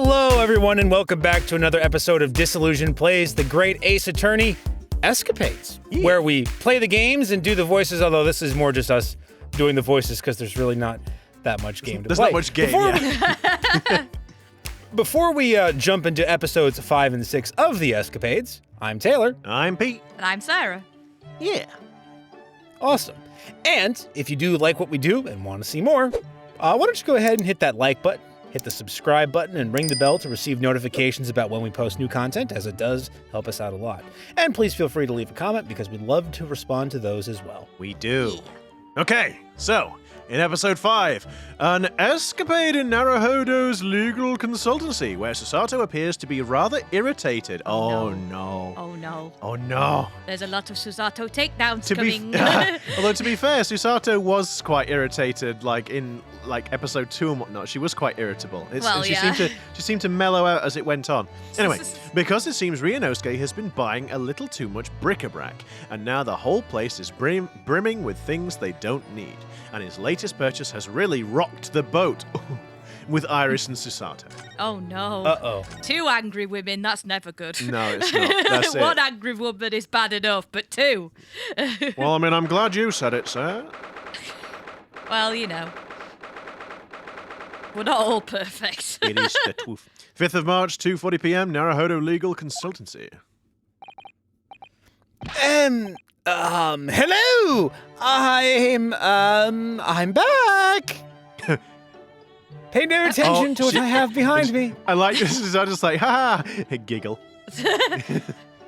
Hello, everyone, and welcome back to another episode of Disillusion Plays the Great Ace Attorney Escapades, where we play the games and do the voices, although this is more just us doing the voices because there's really not that much game to play. There's not much game, Before we jump into episodes 5 and 6 of the Escapades, I'm Taylor. I'm Pete. And I'm Sarah. Yeah. Awesome. And if you do like what we do and want to see more, why don't you go ahead and hit that like button, hit the subscribe button, and ring the bell to receive notifications about when we post new content, as it does help us out a lot. And please feel free to leave a comment because we'd love to respond to those as well. We do. Okay, so in episode 5, an escapade in Naruhodo's legal consultancy, where Susato appears to be rather irritated. Oh no. Oh no. Oh no. There's a lot of Susato takedowns coming. Although to be fair, Susato was quite irritated, in episode 2 and whatnot. She was quite irritable. She seemed to mellow out as it went on. Anyway, because it seems Ryunosuke has been buying a little too much bric-a-brac, and now the whole place is brimming with things they don't need. And his latest purchase has really rocked the boat with Iris and Susato. Oh no. Uh-oh. 2 angry women, that's never good. No, it's not. That's it. 1 angry woman is bad enough, but 2. Well, I mean, I'm glad you said it, sir. Well, you know. We're not all perfect. It is the truth. 5th of March, 2:40 p.m., Naruhodo Legal Consultancy. Hello! I'm back! Pay no attention to what I have behind me. I like this. I just ha giggle.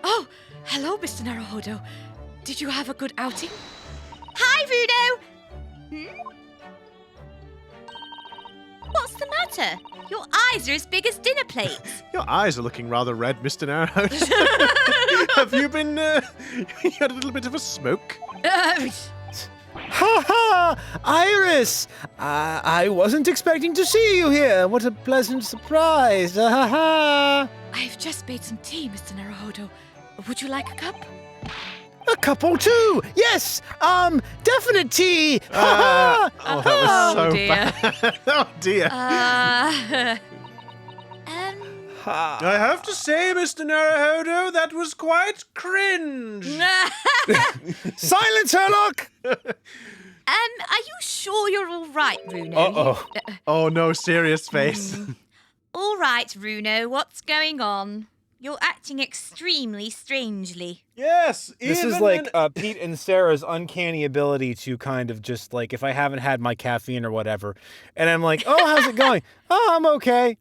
Oh, hello, Mr. Naruhodo. Did you have a good outing? Hi, Runo! What's the matter? Your eyes are as big as dinner plates. Your eyes are looking rather red, Mr. Naruhodo. Have you been, you had a little bit of a smoke? Ha ha! Iris! I wasn't expecting to see you here. What a pleasant surprise. Ha ha! I've just made some tea, Mr. Naruhodo. Would you like a cup? A cup or two! Yes! Definite tea! Ha ha! That was so dear. bad. Oh dear. I have to say, Mr. Naruhodo, that was quite cringe. Silence, Herlock! Are you sure you're all right, Runo? Uh-oh. Oh no, serious face. All right, Runo, what's going on? You're acting extremely strangely. Yes, This is like Pete and Sarah's uncanny ability to kind of just if I haven't had my caffeine or whatever, and I'm like, oh, how's it going? Oh, I'm okay.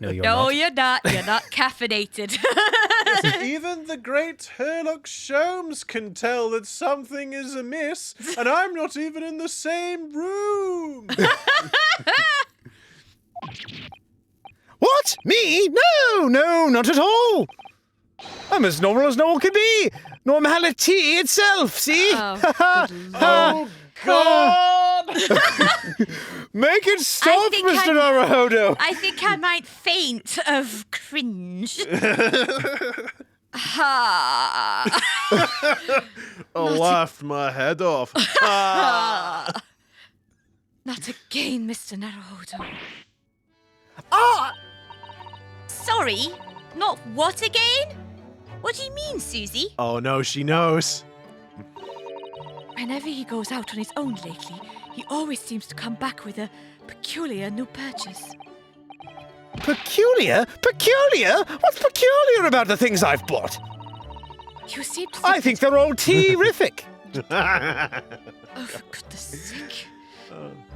No, you're not. You're not. You're not caffeinated. Even the great Herlock Sholmes can tell that something is amiss, and I'm not even in the same room. What? Me? No, not at all. I'm as normal can be. Normality itself, see? Oh, God! Make it stop, Mr. Naruhodo. I think I might faint of cringe. I laughed my head off. Not again, Mr. Naruhodo. Ah! Sorry, not what again? What do you mean, Susie? Oh no, she knows. Whenever he goes out on his own lately, he always seems to come back with a peculiar new purchase. Peculiar? Peculiar? What's peculiar about the things I've bought? You seem to I think they're all terrific. Oh, for goodness sake.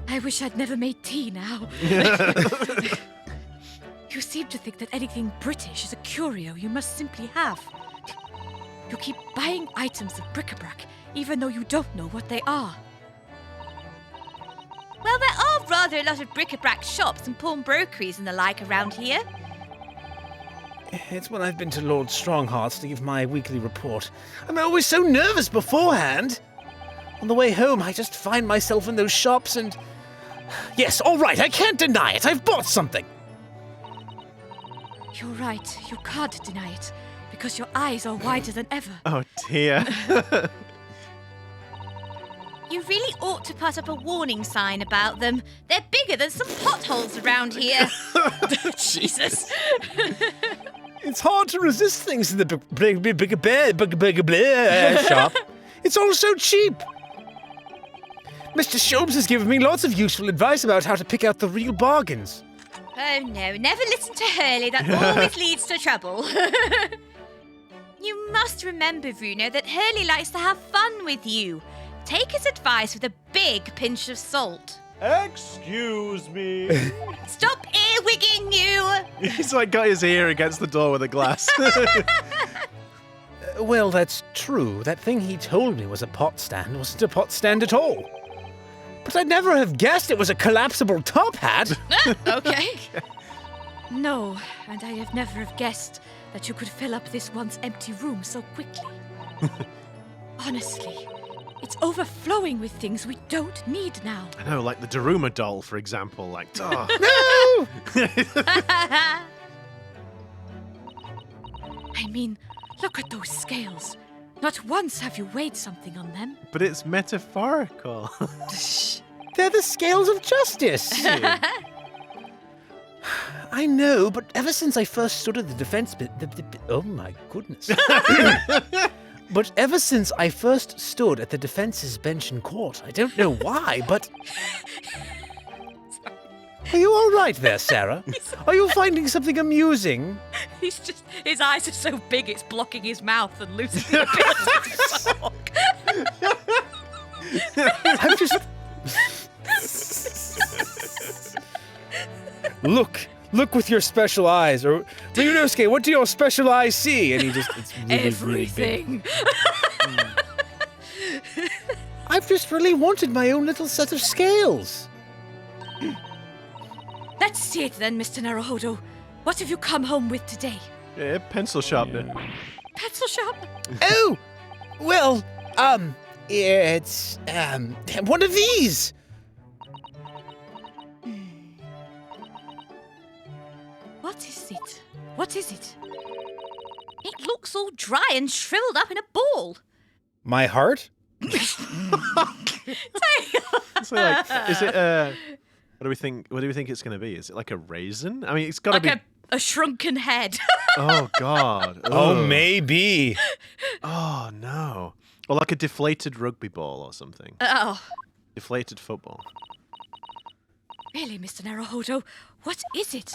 I wish I'd never made tea now. You seem to think that anything British is a curio you must simply have. You keep buying items of bric-a-brac, even though you don't know what they are. Well, there are rather a lot of bric-a-brac shops and pawnbrokeries and the like around here. It's when I've been to Lord Strongheart's to give my weekly report. I'm always so nervous beforehand. On the way home, I just find myself in those shops and... Yes, all right, I can't deny it. I've bought something. You're right, you can't deny it, because your eyes are wider than ever. Oh dear. You really ought to put up a warning sign about them. They're bigger than some potholes around here. Jesus. It's hard to resist things in the big shop. It's all so cheap. Mr. Shobes has given me lots of useful advice about how to pick out the real bargains. Oh no, never listen to Hurley. That always leads to trouble. You must remember, Bruno, that Hurley likes to have fun with you. Take his advice with a big pinch of salt. Excuse me. Stop earwigging you! He's like got his ear against the door with a glass. Well, that's true. That thing he told me was a pot stand wasn't a pot stand at all. But I'd never have guessed it was a collapsible top hat. Okay. No, and I'd have never have guessed that you could fill up this once empty room so quickly. Honestly, it's overflowing with things we don't need now. I know, like the Daruma doll, for example. Like, oh. No! I mean, look at those scales. Not once have you weighed something on them. But it's metaphorical. They're the scales of justice. I know, but ever since I first stood at the defense... oh, my goodness. But ever since I first stood at the defense's bench in court, I don't know why, but... Are you all right there, Sarah? Are you finding something amusing? His eyes are so big it's blocking his mouth and losing the ability to talk. I'm just... Look with your special eyes. Or, Ryunosuke, what do your special eyes see? And he just, it's really, Everything. Really big. I've just really wanted my own little set of scales. Let's see it then, Mr. Naruhodo. What have you come home with today? Yeah, pencil sharpener. Pencil sharpener? Oh, well, it's, one of these. What is it? What is it? It looks all dry and shriveled up in a ball. My heart? So like, is it what do we think it's going to be? Is it like a raisin? I mean, it's got to like be a shrunken head. Oh god. Oh, Ugh. maybe. Oh no. Or like a deflated rugby ball or something. Oh. Deflated football. Really, Mr. Naruhodo, what is it?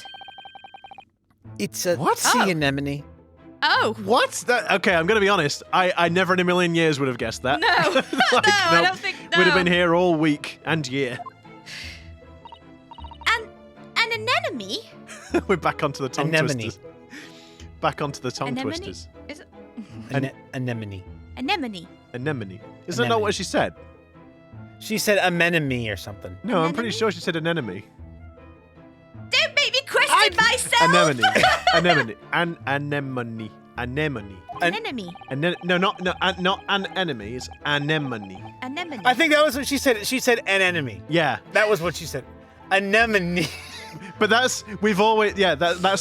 It's a What? sea anemone. Oh. What? That, okay, I'm going to be honest. I never in a million years would have guessed that. No. No, I don't think... No. Would have been here all week and year. An anemone? We're back onto the tongue Anemone. twisters. Back onto the tongue Anemone? twisters. Is it? Anemone. Anemone. Anemone. Is that not Anemone. what she said? She said anemone or something. No, I'm pretty Anemone? sure she said anemone. Don't make me question myself! Anemone. Anemone. Anemone. Anemone. Anemone. Not an enemy. It's anemone. Anemone. I think that was what she said. She said an enemy. Yeah, That was what she said. Anemone. but that's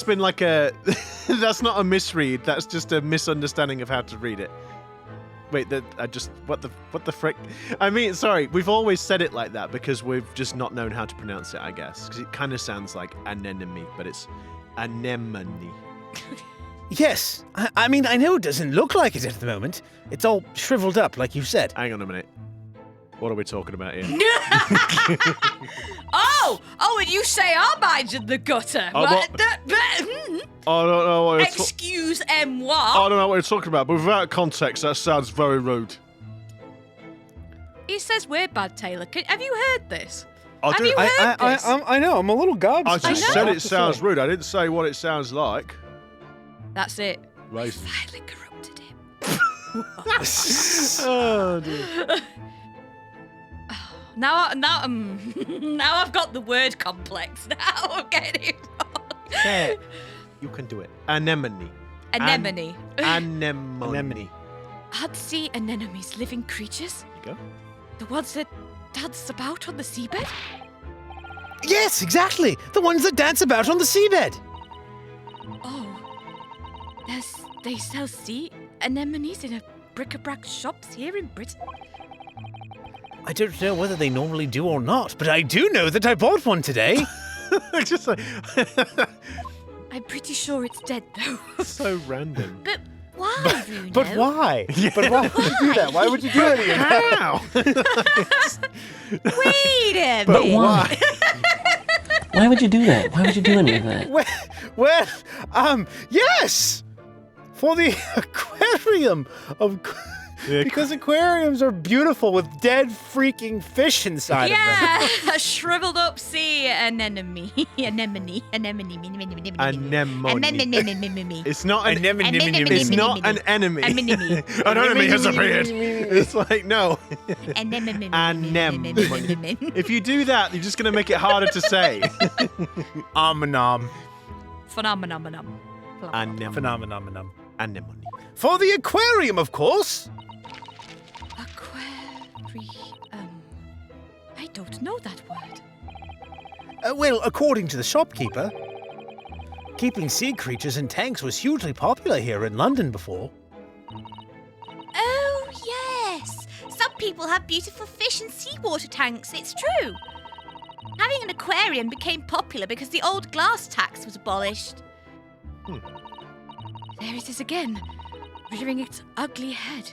been like a that's not a misread. That's just a misunderstanding of how to read it. Wait, what the frick? I mean, sorry, we've always said it like that because we've just not known how to pronounce it, I guess, because it kind of sounds like anemone, but it's anemone. Yes. I mean, I know it doesn't look like it at the moment. It's all shriveled up, like you said. Hang on a minute. What are we talking about here? Oh, and you say our mind's in the gutter. Oh, What? I don't know what Excuse-moi. I don't know what you're talking about, but without context, that sounds very rude. He says we're bad, Taylor. Have you heard this? I Have you heard this? I know. I'm a little gobsmacked. I just I said know. it sounds rude. I didn't say what it sounds like. That's it. Raisin. Finally corrupted him. Oh, dear. Now I've got the word complex. Now I'm getting it wrong. Yeah, you can do it. Anemone. Anemone. Anemone. Anemone. I'd see anemones living creatures. There you go. The ones that dance about on the seabed. Yes, exactly. The ones that dance about on the seabed. Oh. They sell sea anemones in a bric-a-brac shops here in Britain? I don't know whether they normally do or not, but I do know that I bought one today. Just like, I'm pretty sure it's dead, though. so random. But why, Bruno? But why? But why would you do that? Why would you do any of that? How? Wait a But minute. why? Why would you do that? Why would you do any of that? Well, yes! For the aquarium of... Because aquariums are beautiful with dead freaking fish inside of them. Yeah, a shriveled up sea anemone. Anemone. Anemone. Anemone. It's not an It's not an enemy. Anemone. An enemy has appeared. It's like, no. Anemone. If you do that, you're just going to make it harder to say. Phenomenon. Phenomenon. Phenomenon. Anemone. For the aquarium, of course. I don't know that word. Well, according to the shopkeeper, keeping sea creatures in tanks was hugely popular here in London before. Oh, yes. Some people have beautiful fish in seawater tanks. It's true. Having an aquarium became popular because the old glass tax was abolished. There it is again, rearing its ugly head,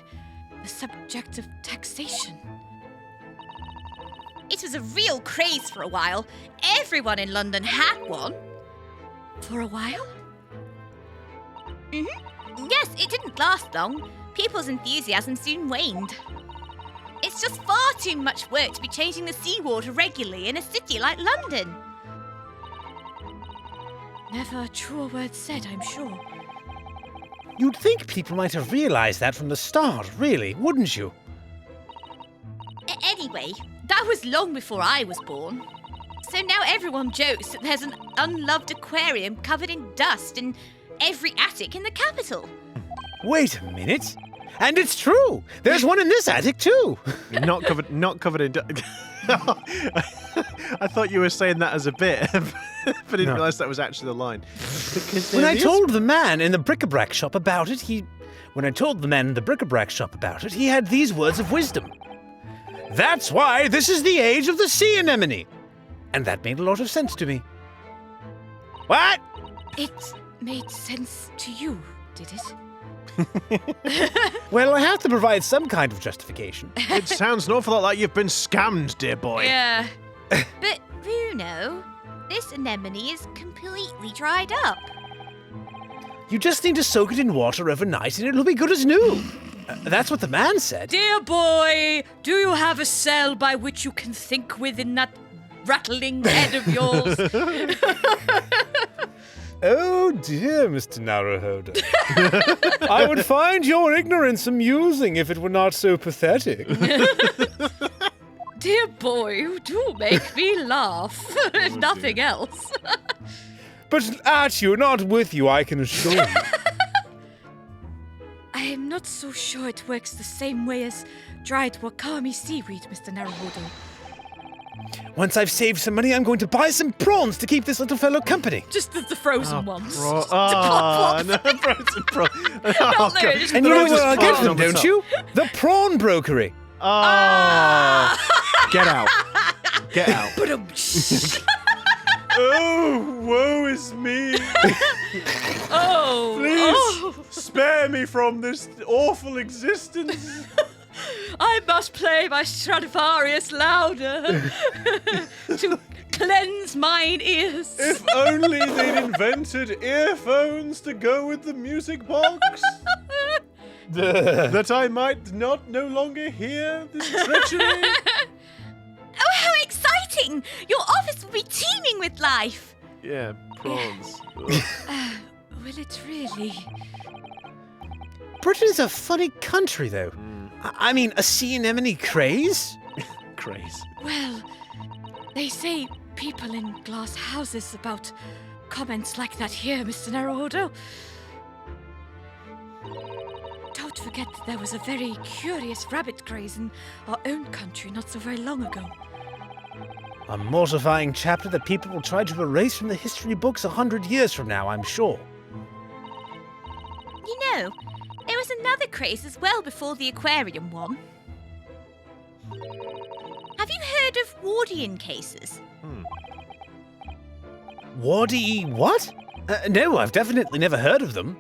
the subject of taxation. It was a real craze for a while. Everyone in London had one. For a while? Yes, it didn't last long. People's enthusiasm soon waned. It's just far too much work to be changing the seawater regularly in a city like London. Never a truer word said, I'm sure. You'd think people might have realized that from the start, really, wouldn't you? Anyway, that was long before I was born. So now everyone jokes that there's an unloved aquarium covered in dust in every attic in the capital. Wait a minute. And it's true. There's one in this attic too. Not covered in... I thought you were saying that as a bit, but I didn't realise that was actually the line. When I told the man in the bric-a-brac shop about it, he had these words of wisdom. That's why this is the age of the sea anemone. And that made a lot of sense to me. What? It made sense to you, did it? Well, I have to provide some kind of justification. It sounds an awful lot like you've been scammed, dear boy. Yeah. But, Bruno, this anemone is completely dried up. You just need to soak it in water overnight and it'll be good as new. That's what the man said. Dear boy, do you have a cell by which you can think with in that rattling head of yours? Oh dear, Mr. Naruhodo. I would find your ignorance amusing if it were not so pathetic. Dear boy, you do make me laugh, if nothing else. But at you, not with you, I can assure you. I am not so sure it works the same way as dried wakame seaweed, Mr. Naruhodo. Once I've saved some money, I'm going to buy some prawns to keep this little fellow company. Just the frozen ones. No, frozen prawn. Not there, just And you know where I'll get prawn them, on the don't top. you? The prawn brokery. Oh. Get out. Get out. Oh, woe is me. Oh, Please spare me from this awful existence. I must play my Stradivarius louder to cleanse mine ears. If only they'd invented earphones to go with the music box. That I might no longer hear this treachery. Oh, how exciting! Your office will be teeming with life. Yeah, prawns. Will it really? Britain's a funny country, though. I mean, a sea anemone craze? Craze. Well, they say people in glass houses about comments like that here, Mr. Naruhodo. Don't forget that there was a very curious rabbit craze in our own country not so very long ago. A mortifying chapter that people will try to erase from the history books 100 years from now, I'm sure. You know, there was another craze as well before the aquarium one. Have you heard of Wardian cases? Wardy what? No, I've definitely never heard of them.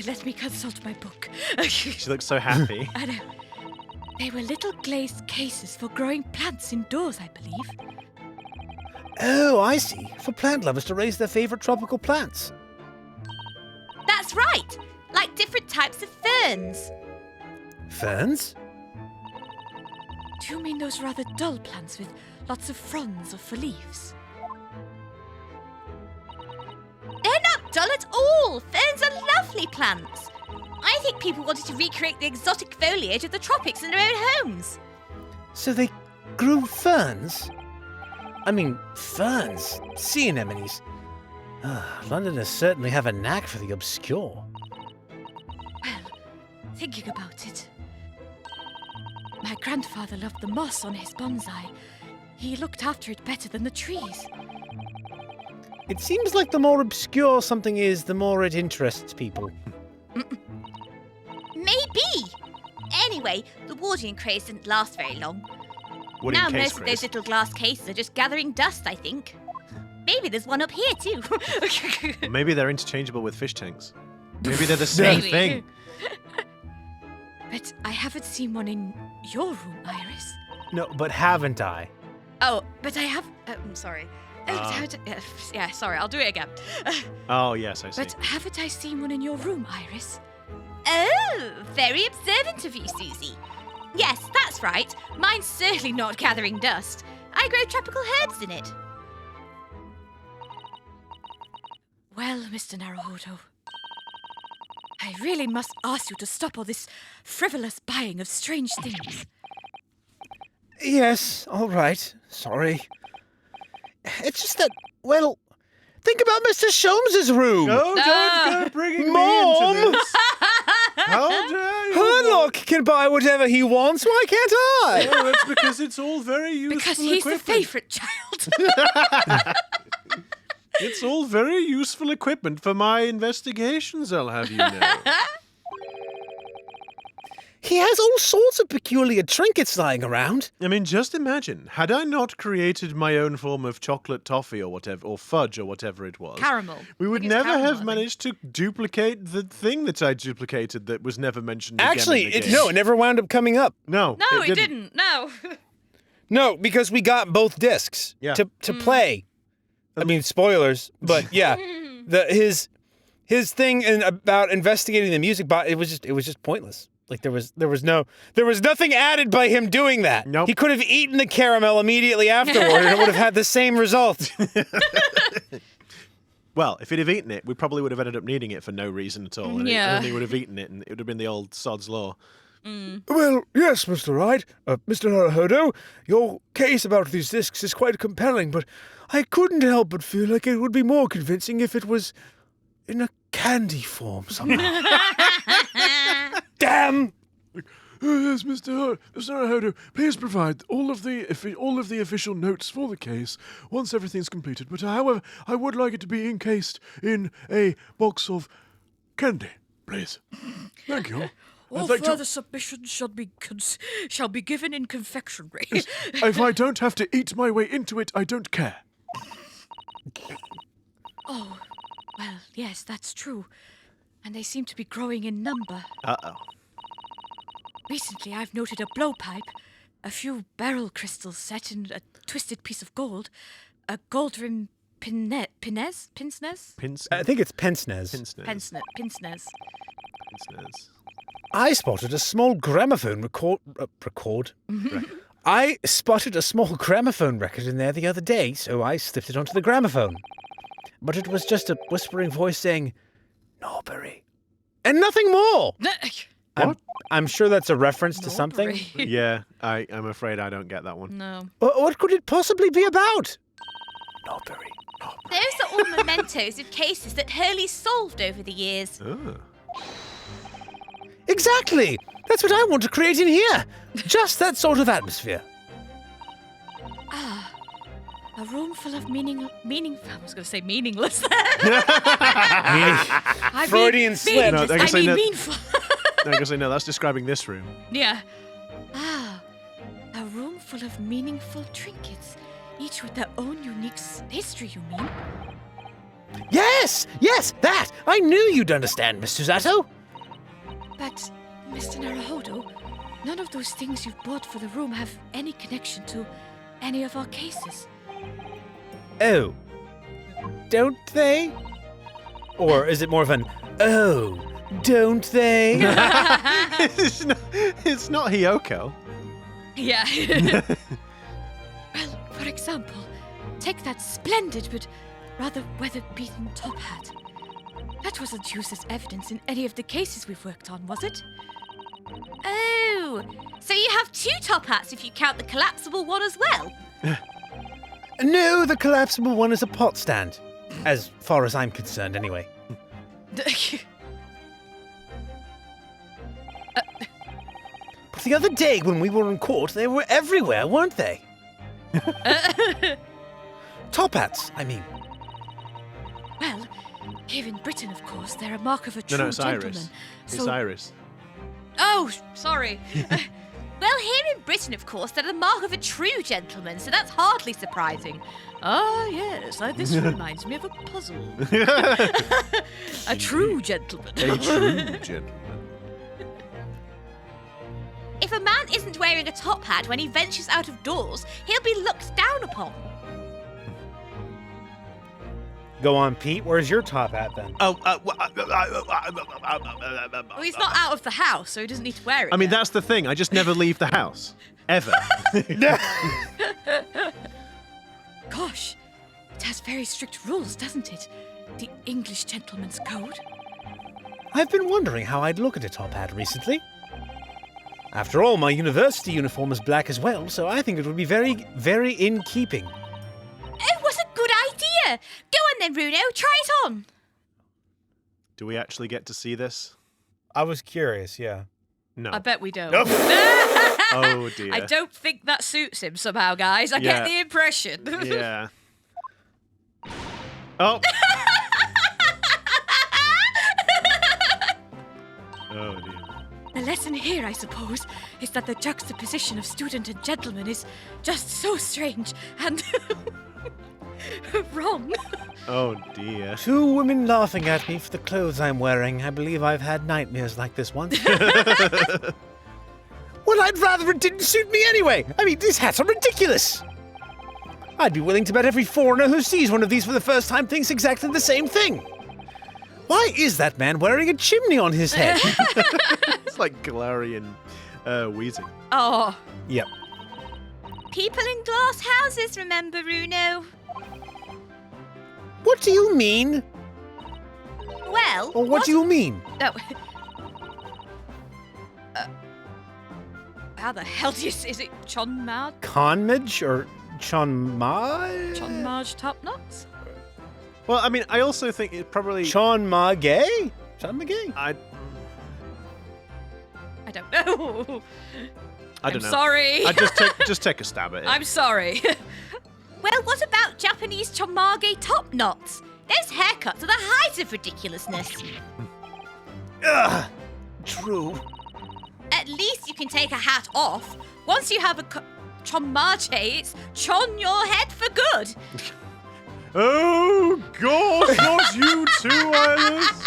Let me consult my book. She looks so happy. I know. They were little glazed cases for growing plants indoors, I believe. Oh, I see. For plant lovers to raise their favorite tropical plants. That's right! Like different types of ferns. Ferns? Do you mean those rather dull plants with lots of fronds or for leaves? They're not dull at all! Ferns are lovely plants. I think people wanted to recreate the exotic foliage of the tropics in their own homes. So they grew ferns? I mean, ferns, sea anemones. Londoners certainly have a knack for the obscure. Well, thinking about it, my grandfather loved the moss on his bonsai. He looked after it better than the trees. It seems like the more obscure something is, the more it interests people. Maybe. Anyway, the Wardian craze didn't last very long. Wooden Now case most of those little glass cases are just gathering dust, I think. Maybe there's one up here too. Maybe they're interchangeable with fish tanks. Maybe they're the same Maybe. thing. But I haven't seen one in your room, Iris. No, but haven't I? Oh, but I have... I'm sorry. Yeah, sorry, I'll do it again. Oh, yes, I see. But haven't I seen one in your room, Iris? Oh, very observant of you, Susie. Yes, that's right. Mine's certainly not gathering dust. I grow tropical herbs in it. Well, Mr. Naruhodo, I really must ask you to stop all this frivolous buying of strange things. Yes, all right. Sorry. It's just that, well, think about Mr. Sholmes's room. No, don't go bringing Mom! me into this. How dare you? Herlock can buy whatever he wants. Why can't I? Oh, that's because it's all very useful Because he's equipment. the favourite child. It's all very useful equipment for my investigations, I'll have you know. He has all sorts of peculiar trinkets lying around. I mean, just imagine, had I not created my own form of chocolate toffee or whatever, or fudge or whatever it was, Caramel. we would I think it's never caramel, I have think. managed to duplicate the thing that I duplicated that was never mentioned Actually, again in the game. it never wound up coming up. No, No, it didn't. No. No, because we got both discs Yeah. to play. I mean, spoilers, but yeah, his thing about investigating the music box, it was just pointless. Like there was nothing added by him doing that. Nope. He could have eaten the caramel immediately afterward, and it would have had the same result. Well, if he'd have eaten it, we probably would have ended up needing it for no reason at all. And Yeah. and he would have eaten it, and it would have been the old sod's law. Well, yes, Mr. Wright. Mr. Naruhodo, your case about these discs is quite compelling, but I couldn't help but feel like it would be more convincing if it was in a candy form somehow. Damn! Yes, Mr. Naruhodo, please provide all of the official notes for the case once everything's completed. But however, I would like it to be encased in a box of candy, please. Thank you. All Thank you. further submissions shall be given in confectionery. If I don't have to eat my way into it, I don't care. Oh, well, yes, that's true. And they seem to be growing in number. Uh-oh. Recently, I've noted a blowpipe, a few barrel crystals set in a twisted piece of gold, a gold-rimmed pince-nez? I think it's Pensnez. Pince-nez. I spotted a small gramophone record. I spotted a small gramophone record in there the other day, so I slipped it onto the gramophone. But it was just a whispering voice saying, "Norbury," and nothing more. What? I'm sure that's a reference to something. Yeah, I'm afraid I don't get that one. No. What could it possibly be about? Norbury. Those are all mementos of cases that Hurley solved over the years. Oh. Exactly. That's what I want to create in here. Just that sort of atmosphere. Ah, a room full of I was going to say meaningless. Freudian slip. No, I guess I know- meaningful. No, I guess I know, that's describing this room. Yeah. Ah, full of meaningful trinkets, each with their own unique history, you mean? Yes, that! I knew you'd understand, Miss Susato. But, Mr. Naruhodo, none of those things you've bought for the room have any connection to any of our cases. Oh, don't they? Or is it more of an, oh, don't they? It's not Hiyoko. Yeah. Well, for example, take that splendid but rather weather-beaten top hat. That wasn't used as evidence in any of the cases we've worked on, was it? Oh, so you have 2 top hats if you count the collapsible one as well? No, the collapsible one is a pot stand. As far as I'm concerned, anyway. But the other day when we were in court, they were everywhere, weren't they? Top hats, I mean. Well, here in Britain, of course, they're a mark of a true No, it's gentleman. Iris. So, It's Iris. Oh, sorry. Well, here in Britain, of course, they're the mark of a true gentleman, so that's hardly surprising. Ah, yes, this reminds me of a puzzle. A true gentleman. A true gentleman. If a man isn't wearing a top hat when he ventures out of doors, he'll be looked down upon. Go on, Pete. Where's your top hat then? Oh, Well, he's not out of the house, so he doesn't need to wear it. I mean, yet. that's the thing. I just never leave the house. Ever. Gosh, it has very strict rules, doesn't it? The English gentleman's code. I've been wondering how I'd look at a top hat recently. After all, my university uniform is black as well, so I think it would be very, very in keeping. Oh, what a good idea! Go on then, Runo, try it on. Do we actually get to see this? I was curious, yeah. No. I bet we don't. Nope. Oh, dear. I don't think that suits him somehow, guys. I Yeah. get the impression. Yeah. Oh. Oh, dear. The lesson here, I suppose, is that the juxtaposition of student and gentleman is just so strange and wrong. Oh, dear. 2 women laughing at me for the clothes I'm wearing. I believe I've had nightmares like this once. Well, I'd rather it didn't suit me anyway. I mean, these hats are ridiculous. I'd be willing to bet every foreigner who sees one of these for the first time thinks exactly the same thing. Why is that man wearing a chimney on his head? It's like Galarian wheezing. Oh, Yep. People in glass houses, remember, Runo? What do you mean? Well, Or what do you mean? no. How the hell do you is it Chonmad? Conmage or Chonmage? Chonmaj top knots? Well, I mean, I also think it probably... Chonmage? Chonmage? I I don't know. don't I'm know. sorry. I just take a stab at it. I'm sorry. well, what about Japanese chomage top knots? Those haircuts are the height of ridiculousness. Ugh. True. At least you can take a hat off. Once you have a chomage, it's chon your head for good. Oh, God, not you too, Iris.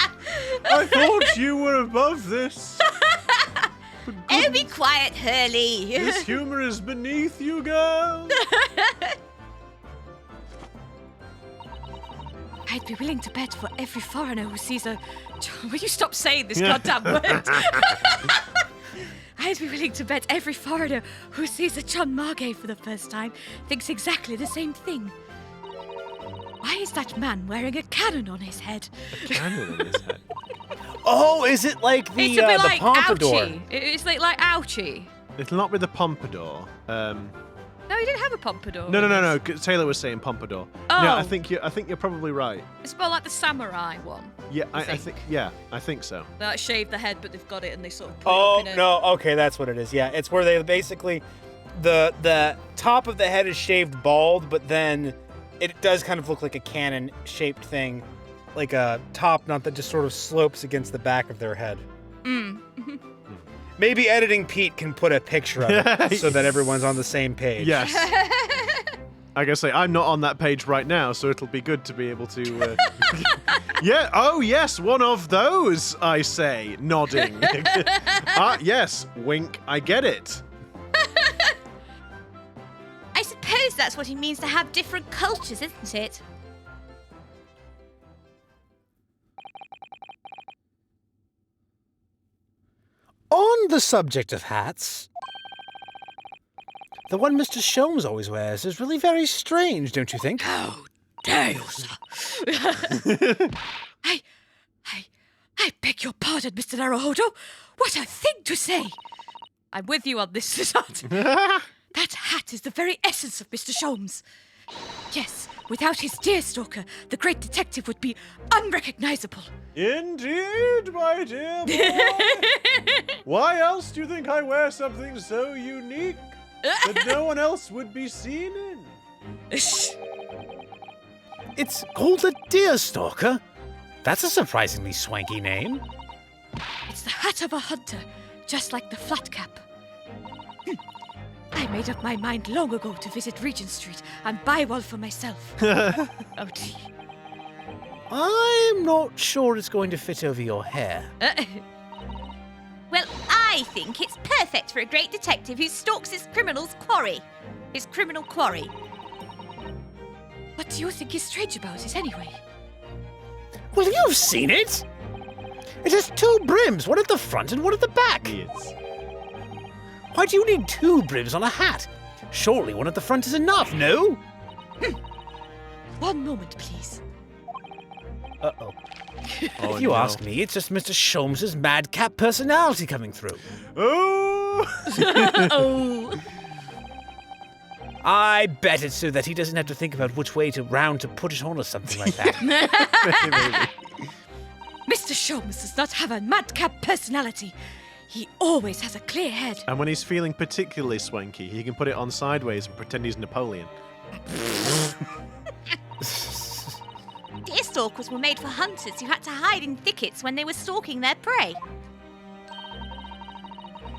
I thought you were above this. Oh, be quiet, Hurley. This humor is beneath you, girl. I'd be willing to bet for every foreigner who sees a... Will you stop saying this goddamn word? I'd be willing to bet every foreigner who sees a chonmage for the first time thinks exactly the same thing. Why is that man wearing a cannon on his head? Cannon in his head. Oh, is it like the, It's a bit the like pompadour? ouchie. It's like ouchie. It'll not be the pompadour. No, he didn't have a pompadour. No. Taylor was saying pompadour. Oh. Yeah, I think you're probably right. It's more like the samurai one. Yeah, I think. think. I think so. They like shave the head, but they've got it and they sort of put Oh, it up in no. Okay, that's what it is. Yeah, it's where they basically... The top of the head is shaved bald, but then it does kind of look like a cannon-shaped thing. Like a top knot that just sort of slopes against the back of their head. Mm. Maybe Editing Pete can put a picture of it so that everyone's on the same page. Yes. I gotta say, I'm not on that page right now, so it'll be good to be able to... Yeah, oh yes, one of those, I say, nodding. Yes, wink, I get it. I suppose that's what it means to have different cultures, isn't it? On the subject of hats, the one Mr. Sholmes always wears is really very strange, don't you think? How dare you, sir? I beg your pardon, Mr. Naruhodo. What a thing to say! I'm with you on this, Susato. That hat is the very essence of Mr. Sholmes. Yes, without his deerstalker, the great detective would be unrecognizable. Indeed, my dear boy. Why else do you think I wear something so unique that no one else would be seen in? It's called a deerstalker? That's a surprisingly swanky name. It's the hat of a hunter, just like the flat cap. I made up my mind long ago to visit Regent Street and buy one for myself. Oh, dear. I'm not sure it's going to fit over your hair. Well, I think it's perfect for a great detective who stalks his criminal's quarry. His criminal quarry. What do you think is strange about it, anyway? Well, you've seen it! It has two brims, one at the front and one at the back. Yes. Why do you need two brims on a hat? Surely one at the front is enough, no? One moment, please. Uh-oh. Oh, If you no. ask me, it's just Mr. Sholmes' madcap personality coming through. Oh! Oh. I bet it's so that he doesn't have to think about which way to put it on or something like that. Maybe. Mr. Sholmes does not have a madcap personality. He always has a clear head. And when he's feeling particularly swanky, he can put it on sideways and pretend he's Napoleon. Deerstalkers were made for hunters who had to hide in thickets when they were stalking their prey.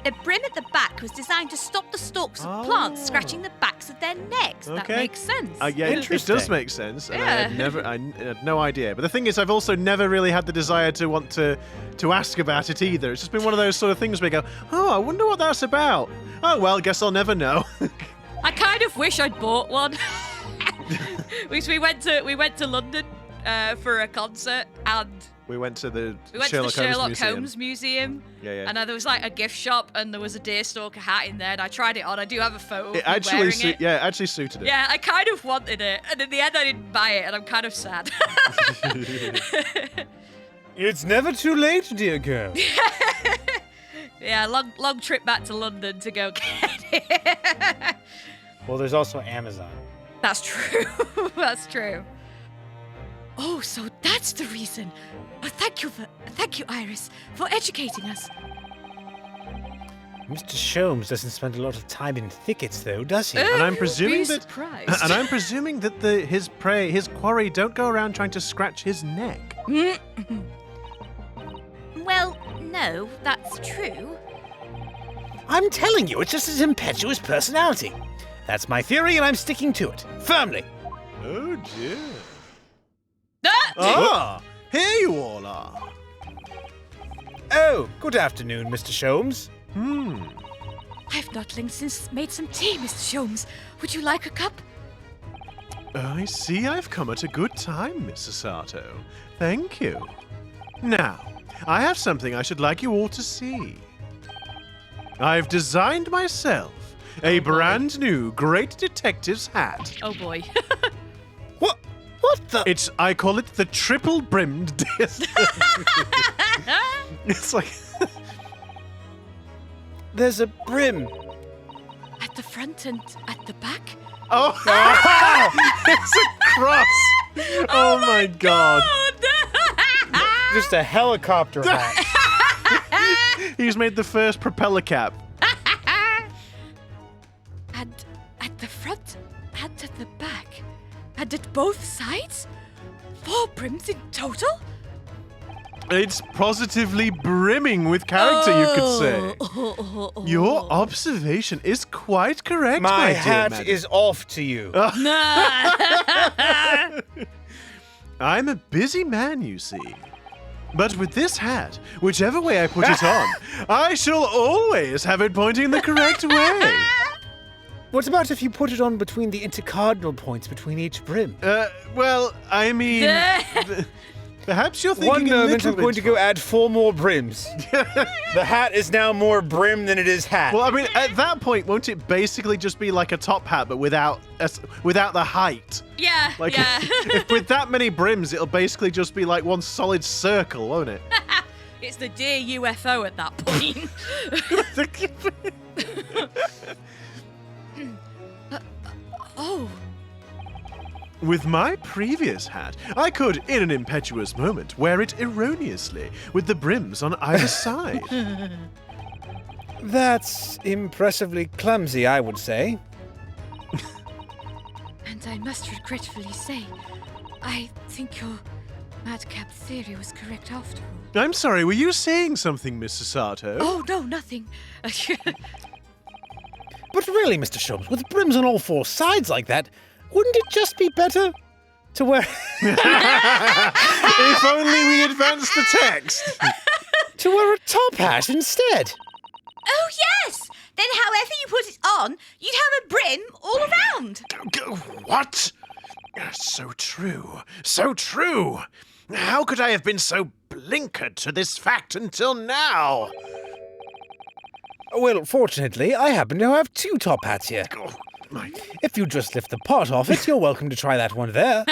The brim at the back was designed to stop the stalks of plants scratching the backs of their necks. That Okay. makes sense. Yeah, it does Interesting. make sense. And Yeah. I had no idea. But the thing is, I've also never really had the desire to want to ask about it either. It's just been one of those sort of things where you go, oh, I wonder what that's about. Oh, well, guess I'll never know. I kind of wish I'd bought one. Because we went to London for a concert, and We went to the we went Sherlock, to the Sherlock Museum. Holmes Museum. Yeah. And there was like a gift shop, and there was a deerstalker hat in there, and I tried it on. I do have a photo of It me actually, wearing it. it actually suited it. Yeah, I kind of wanted it, and in the end I didn't buy it, and I'm kind of sad. It's never too late, dear girl. Yeah, long trip back to London to go get it. Well, there's also Amazon. That's true. That's true. Oh, so that's the reason. Oh, thank you, Iris, for educating us. Mr. Sholmes doesn't spend a lot of time in thickets, though, does he? And I'm Be presuming that surprised. and I'm presuming that his quarry don't go around trying to scratch his neck. Well, no, that's true. I'm telling you, it's just his impetuous personality. That's my theory, and I'm sticking to it. Firmly. Oh dear. Ah! Here you all are. Oh, good afternoon, Mr. Sholmes. I've not long since made some tea, Mr. Sholmes. Would you like a cup? I see I've come at a good time, Miss Susato. Thank you. Now, I have something I should like you all to see. I've designed myself a brand new Great Detective's hat. Oh boy. What? What the? I call it the triple brimmed disc. It's like There's a brim. At the front and at the back? oh, it's a cross. Oh my god. Just a helicopter hat. He's made the first propeller cap. And at the front and at the back? And at both sides? 4 brims in total? It's positively brimming with character, you could say. Your observation is quite correct, my dear hat madam. is off to you. I'm a busy man, you see. But with this hat, whichever way I put it on, I shall always have it pointing the correct way. What about if you put it on between the intercardinal points between each brim? Well, I mean... Perhaps you're thinking One moment a I'm going to go add 4 more brims. The hat is now more brim than it is hat. Well, I mean, at that point, won't it basically just be like a top hat, but without the height? Yeah, Like, yeah. if with that many brims, it'll basically just be like one solid circle, won't it? It's the dear UFO at that point. Oh. With my previous hat, I could, in an impetuous moment, wear it erroneously, with the brims on either side. That's impressively clumsy, I would say. And I must regretfully say, I think your madcap theory was correct after all. I'm sorry, were you saying something, Miss Susato? Oh, no, nothing. But really, Mr. Sholmes, with brims on all 4 sides like that, wouldn't it just be better to wear... If only we advanced the text! to wear a top hat instead? Oh, yes! Then however you put it on, you'd have a brim all around. What? So true. So true. How could I have been so blinkered to this fact until now? Well, fortunately, I happen to have 2 top hats here. Oh, my... If you just lift the pot off it, you're welcome to try that one there.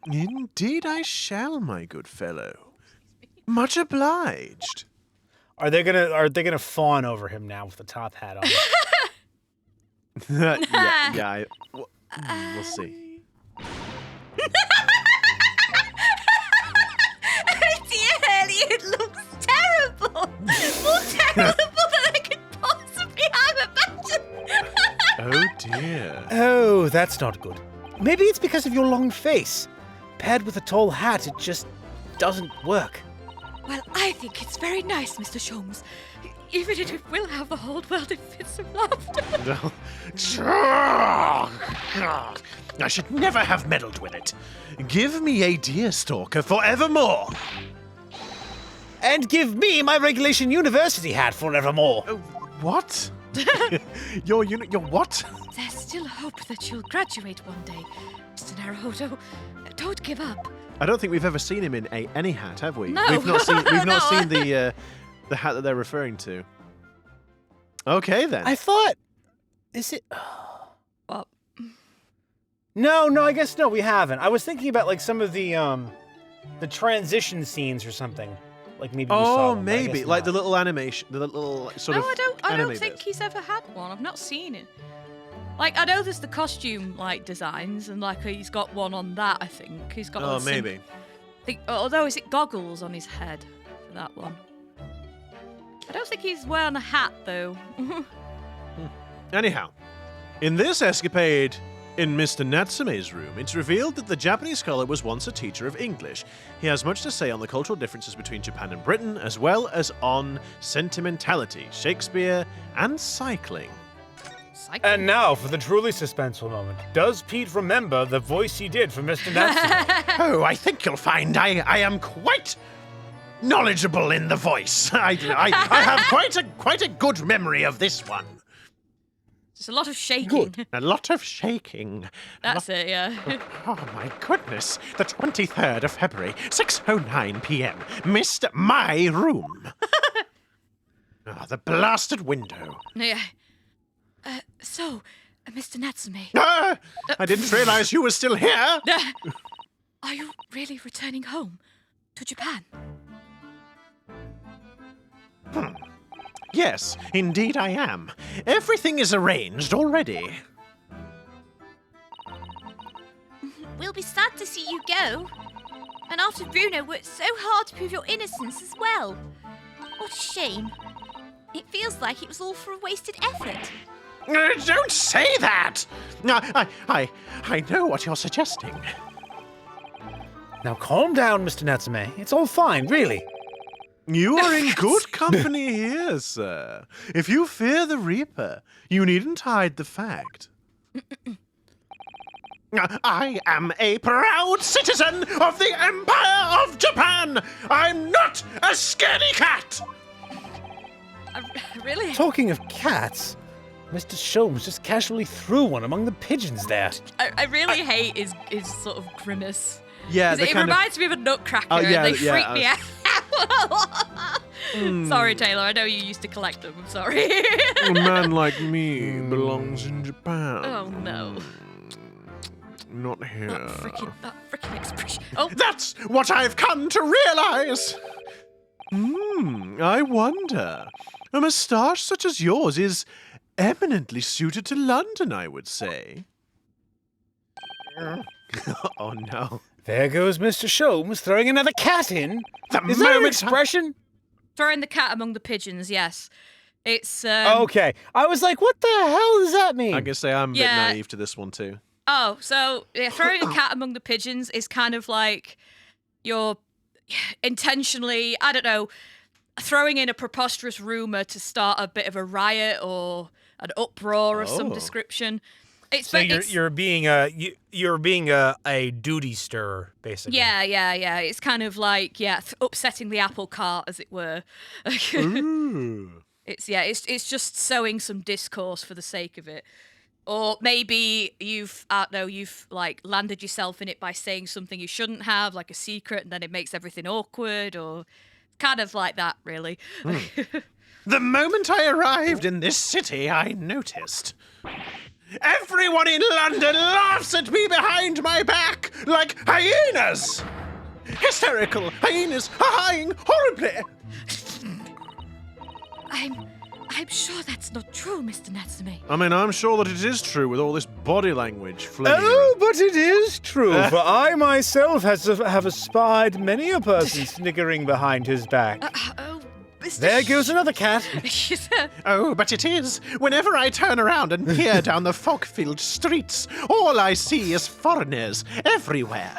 Indeed I shall, my good fellow. Much obliged. Are they gonna fawn over him now with the top hat on? We'll see. Dear Hurley, it looks terrible. More terrible than I could possibly have imagined. Oh dear. Oh, that's not good. Maybe it's because of your long face. Paired with a tall hat, it just doesn't work. Well, I think it's very nice, Mr. Sholmes. Even if it will have the whole world in fits of laughter. I should never have meddled with it. Give me a deerstalker forevermore. And give me my Regulation University hat forevermore. What? Your what? There's still hope that you'll graduate one day, Mr. Naruhodo. Don't give up. I don't think we've ever seen him in any hat, have we? No. We've not seen No. the hat that they're referring to. Okay then. I thought... Is it... Well, No, I guess no, we haven't. I was thinking about like some of the transition scenes or something. Like maybe we saw them, but I maybe guess like not. the little animation, the little sort no, of. I anime don't think bits. he's ever had one. I've not seen it. Like, I know there's the costume like designs, and like he's got one on that. I think he's got. Oh, some- maybe. Although is it goggles on his head for that one? I don't think he's wearing a hat though. Anyhow, in this escapade in Mr. Natsume's room, it's revealed that the Japanese scholar was once a teacher of English. He has much to say on the cultural differences between Japan and Britain, as well as on sentimentality, Shakespeare, and cycling. And now for the truly suspenseful moment. Does Pete remember the voice he did for Mr. Natsume? Oh, I think you'll find I am quite knowledgeable in the voice. I have quite a good memory of this one. There's a lot of shaking. A lot of shaking. That's it, yeah. Oh my goodness. The 23rd of February, 6:09 p.m. Missed my room. The blasted window. Yeah. So, Mr. Natsume, I didn't realize you were still here. are you really returning home to Japan? Yes, indeed I am. Everything is arranged already. We'll be sad to see you go. And after Bruno worked so hard to prove your innocence as well. What a shame. It feels like it was all for a wasted effort. Don't say that! I know what you're suggesting. Now calm down, Mr. Natsume. It's all fine, really. You are in good company here, sir. If you fear the Reaper, you needn't hide the fact. I am a proud citizen of the Empire of Japan. I'm not a scaredy cat. Really? Talking of cats, Mr. Sholmes just casually threw one among the pigeons there. I really hate his sort of grimace. Yeah, It reminds me of a nutcracker, and they freak me out. Sorry, Taylor. I know you used to collect them. I'm sorry. A man like me belongs in Japan. Oh no! Not here. That freaking expression. Oh, That's what I've come to realize. I wonder. A moustache such as yours is eminently suited to London, I would say. Oh no. There goes Mr. Sholmes throwing another cat in. The Is that an moment expression? throwing the cat among the pigeons. Yes, it's. Okay. I was like, what the hell does that mean? I can say I'm a bit Yeah. naive to this one too. Oh, so yeah, throwing a cat among the pigeons is kind of like you're intentionally, I don't know, throwing in a preposterous rumor to start a bit of a riot or an uproar of some Oh. description. It's So it's- you're being a duty stirrer, basically. yeah. It's kind of like upsetting the apple cart, as it were. Ooh. It's just sowing some discourse for the sake of it. Or maybe you've like landed yourself in it by saying something you shouldn't have, like a secret, and then it makes everything awkward, or kind of like that, really. The moment I arrived in this city, I noticed. Everyone in London laughs at me behind my back like hyenas! Hysterical hyenas are horribly! I'm sure that's not true, Mr. Natsume. I mean, I'm sure that it is true with all this body language flinging Oh, but it is true, for I myself have espied many a person sniggering behind his back. Oh, Mr. There goes another cat. Oh, but it is. Whenever I turn around and peer down the fog-filled streets, all I see is foreigners everywhere.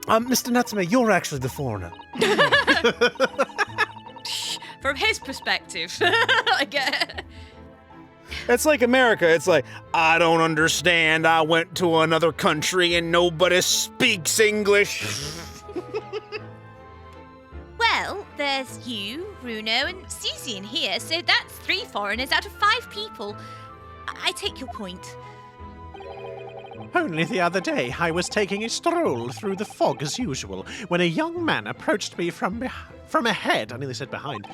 Mr. Natsume, you're actually the foreigner. From his perspective, I get. It's like America. It's like, I don't understand. I went to another country and nobody speaks English. Well, there's you, Runo, and Susie in here, so that's 3 foreigners out of 5 people. I take your point. Only the other day, I was taking a stroll through the fog as usual, when a young man approached me from ahead. I nearly said behind.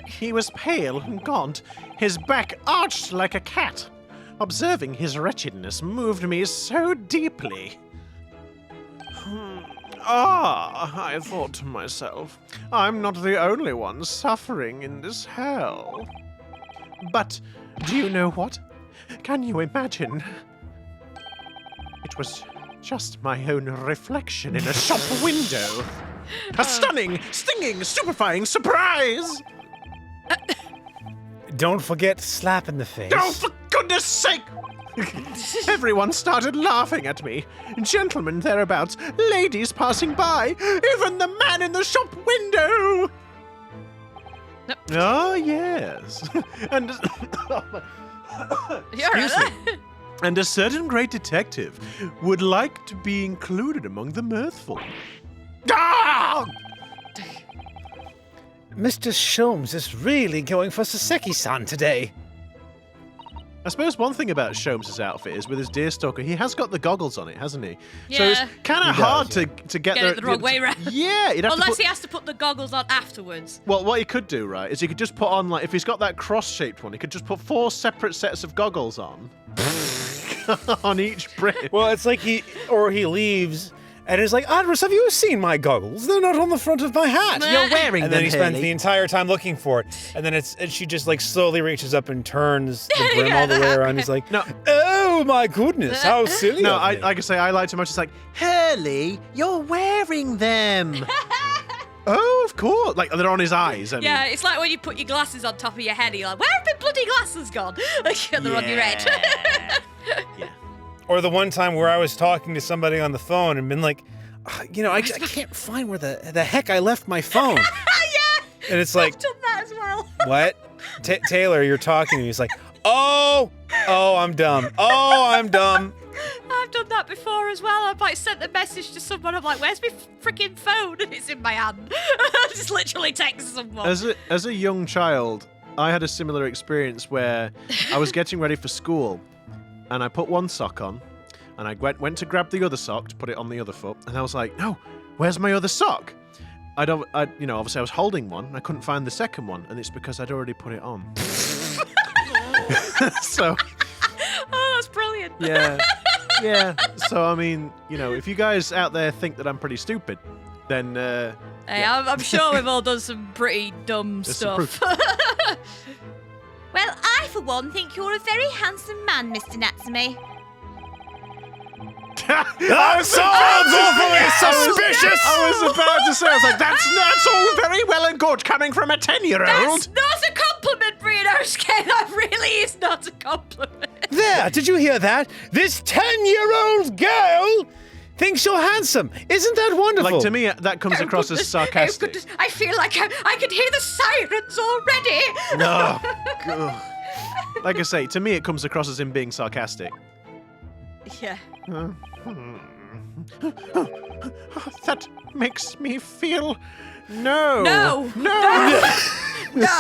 He was pale and gaunt, his back arched like a cat. Observing his wretchedness moved me so deeply. I thought to myself, I'm not the only one suffering in this hell. But do you know what? Can you imagine? It was just my own reflection in a shop window. A stunning, stinging, stupefying surprise! Don't forget slap in the face. Oh, for goodness sake! Everyone started laughing at me. Gentlemen thereabouts, ladies passing by, even the man in the shop window! Oh, yes. And... Excuse me. And a certain great detective would like to be included among the mirthful. Ah! Mr. Sholmes is really going for Soseki-san today. I suppose one thing about Sholmes' outfit is with his deerstalker, he has got the goggles on it, hasn't he? So Yeah. it's kind of He does, hard yeah. to get It the wrong way round. Yeah, you'd have to Unless put... he has to put the goggles on afterwards. Well, what he could do, right, is he could just put on, like, if he's got that cross-shaped one, he could just put 4 separate sets of goggles on. On each brick. Well, it's like he leaves and is like, Adris, have you seen my goggles? They're not on the front of my hat. You're wearing And then he spends the entire time looking for it. And then she just like slowly reaches up and turns the brim all the way around. He's like, No. oh my goodness, how silly No, of me." like I say, I like too much. It's like, Hurley, you're wearing them. Oh, of course. Like, they're on his eyes. I mean. Yeah, it's like when you put your glasses on top of your head, you're like, where have my bloody glasses gone? They're on your head. Yeah. Or the one time where I was talking to somebody on the phone and been like, I can't find where the heck I left my phone. Yeah! And it's like, I've done that as well. what? Taylor, you're talking to me. He's like, oh, I'm dumb. Oh, I'm dumb. I've done that before as well. I've sent a message to someone. I'm like, where's my freaking phone? And it's in my hand. I just literally text someone. As a young child, I had a similar experience where I was getting ready for school, and I put one sock on, and I went to grab the other sock to put it on the other foot, and I was like, no, where's my other sock? Obviously I was holding one, and I couldn't find the second one, and it's because I'd already put it on. So. Oh, that's brilliant. Yeah. So, I mean, if you guys out there think that I'm pretty stupid, then... Hey, I'm sure we've all done some pretty dumb stuff. Well, I, for one, think you're a very handsome man, Mr. Natsume. That sounds awfully suspicious! I was about to say, I was like, that's all very well and good coming from a 10-year-old. That's not a compliment, Ryunosuke. That really is not a compliment. There, did you hear that? This 10-year-old girl thinks you're handsome. Isn't that wonderful? Like, to me, that comes across as sarcastic. I feel like I can hear the sirens already. No. God. Like I say, to me, it comes across as him being sarcastic. Yeah. That makes me feel... No.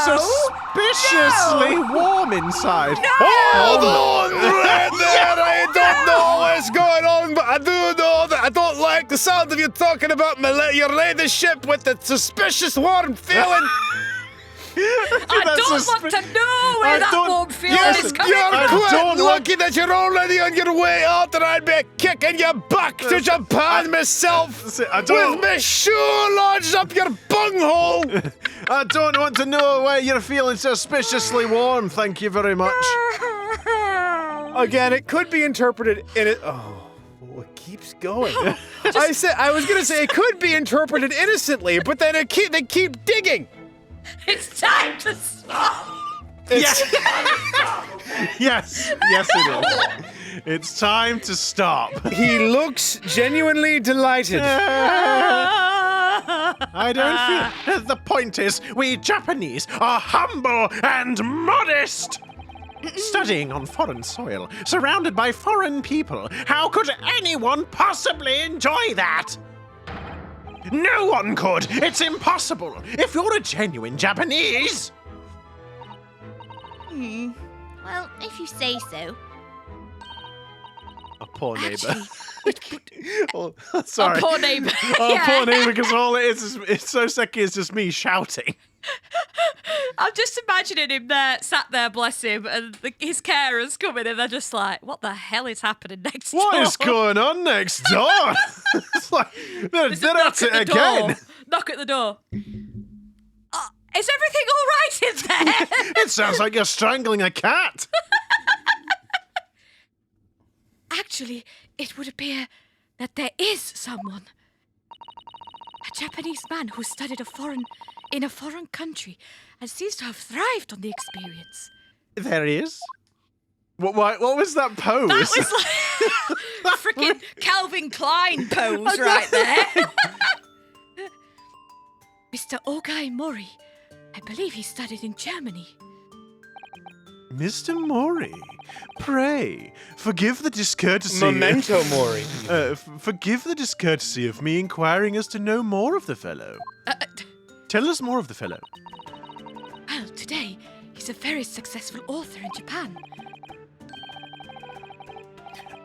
Suspiciously warm inside. Hold on right there. I don't know what's going on, but I do know that I don't like the sound of you talking about your ladyship with the suspicious warm feeling. I don't want to know where that warm feeling is coming You're from. quite lucky that you're already on your way out, and I'd be kicking you back to Japan myself with my shoe lodged up your bunghole. I don't want to know why you're feeling suspiciously warm. Thank you very much. Again, it could be interpreted in it. Oh, it keeps going. I was gonna say it could be interpreted innocently, but then they keep digging. It's time to stop. Yes, it is. It's time to stop. He looks genuinely delighted. I don't feel... The point is, we Japanese are humble and modest. Studying on foreign soil, surrounded by foreign people, how could anyone possibly enjoy that? No one could! It's impossible! If you're a genuine Japanese! Well, if you say so. A poor neighbour. Actually, sorry. a poor neighbour. Poor neighbour, because all it is Soseki is just me shouting. I'm just imagining him there, sat there, bless him, and his carers come in and they're just like, what the hell is happening next door? What is going on next door? It's like, they're at it again. Knock at the door. Is everything all right in there? It sounds like you're strangling a cat. Actually, it would appear that there is someone. A Japanese man who studied in a foreign country and seems to have thrived on the experience. There he is. What was that pose? That was like freaking Calvin Klein pose right there. Mr. Ogai Mori. I believe he studied in Germany. Mr. Mori, pray, forgive the discourtesy... Memento Mori. Forgive the discourtesy of me inquiring as to know more of the fellow. Tell us more of the fellow. Well, today, he's a very successful author in Japan.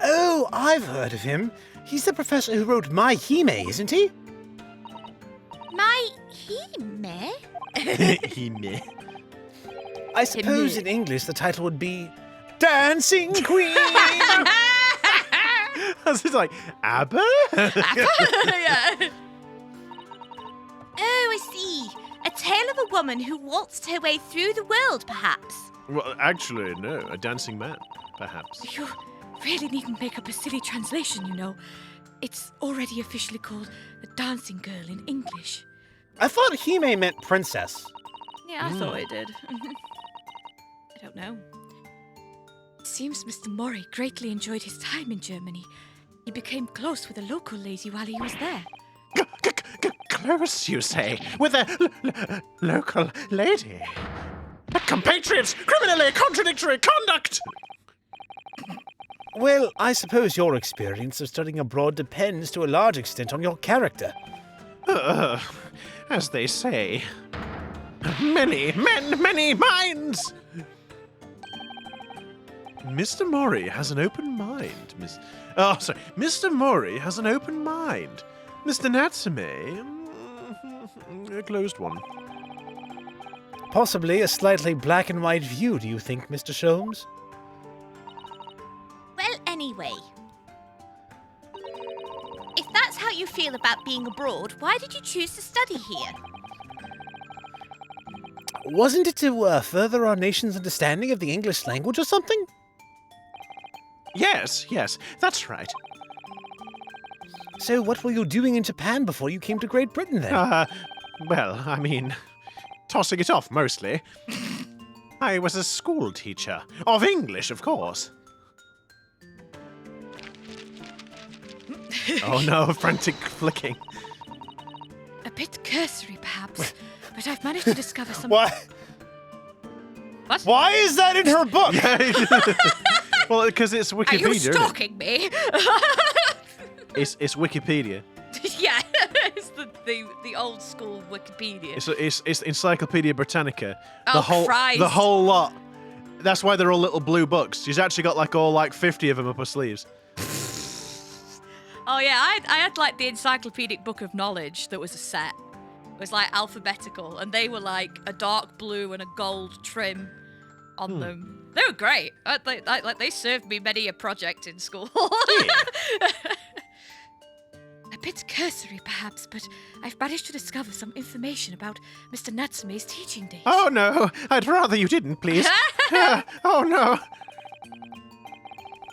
Oh, I've heard of him. He's the professor who wrote My Hime, isn't he? My Hime? Hime. I suppose in English the title would be Dancing Queen. It's like, ABBA? Yeah. Oh, I see. A tale of a woman who waltzed her way through the world, perhaps. Well, actually, no. A dancing man, perhaps. You really needn't make up a silly translation, you know. It's already officially called a dancing girl in English. I thought Hime meant princess. Yeah, I thought it did. I don't know. It seems Mr. Mori greatly enjoyed his time in Germany He became close with a local lady while he was there. Close, you say, with a local lady? Compatriots, criminally contradictory conduct! Well, I suppose your experience of studying abroad depends to a large extent on your character. As they say, many men, many minds! Mr. Mori has an open mind, Mr. Mori has an open mind. Mr. Natsume, a closed one. Possibly a slightly black and white view, do you think, Mr. Sholmes? Well, anyway. If that's how you feel about being abroad, why did you choose to study here? Wasn't it to further our nation's understanding of the English language or something? Yes, that's right. So what were you doing in Japan before you came to Great Britain then? Well, I mean, tossing it off mostly. I was a school teacher. Of English, of course. Oh no, frantic flicking. A bit cursory, perhaps, but I've managed to discover some... What? What? Why is that in her book? Well, because it's Wikipedia. Are you isn't it? stalking me? It's Wikipedia. Yeah, it's the old school Wikipedia. It's Encyclopedia Britannica. Oh, Christ. The whole lot. That's why they're all little blue books. She's actually got like 50 of them up her sleeves. Oh yeah, I had like the Encyclopedic Book of Knowledge that was a set. It was like alphabetical, and they were like a dark blue and a gold trim on them. They were great. They served me many a project in school. Yeah. A bit cursory, perhaps, but I've managed to discover some information about Mr. Natsume's teaching days. Oh no, I'd rather you didn't, please. Oh no.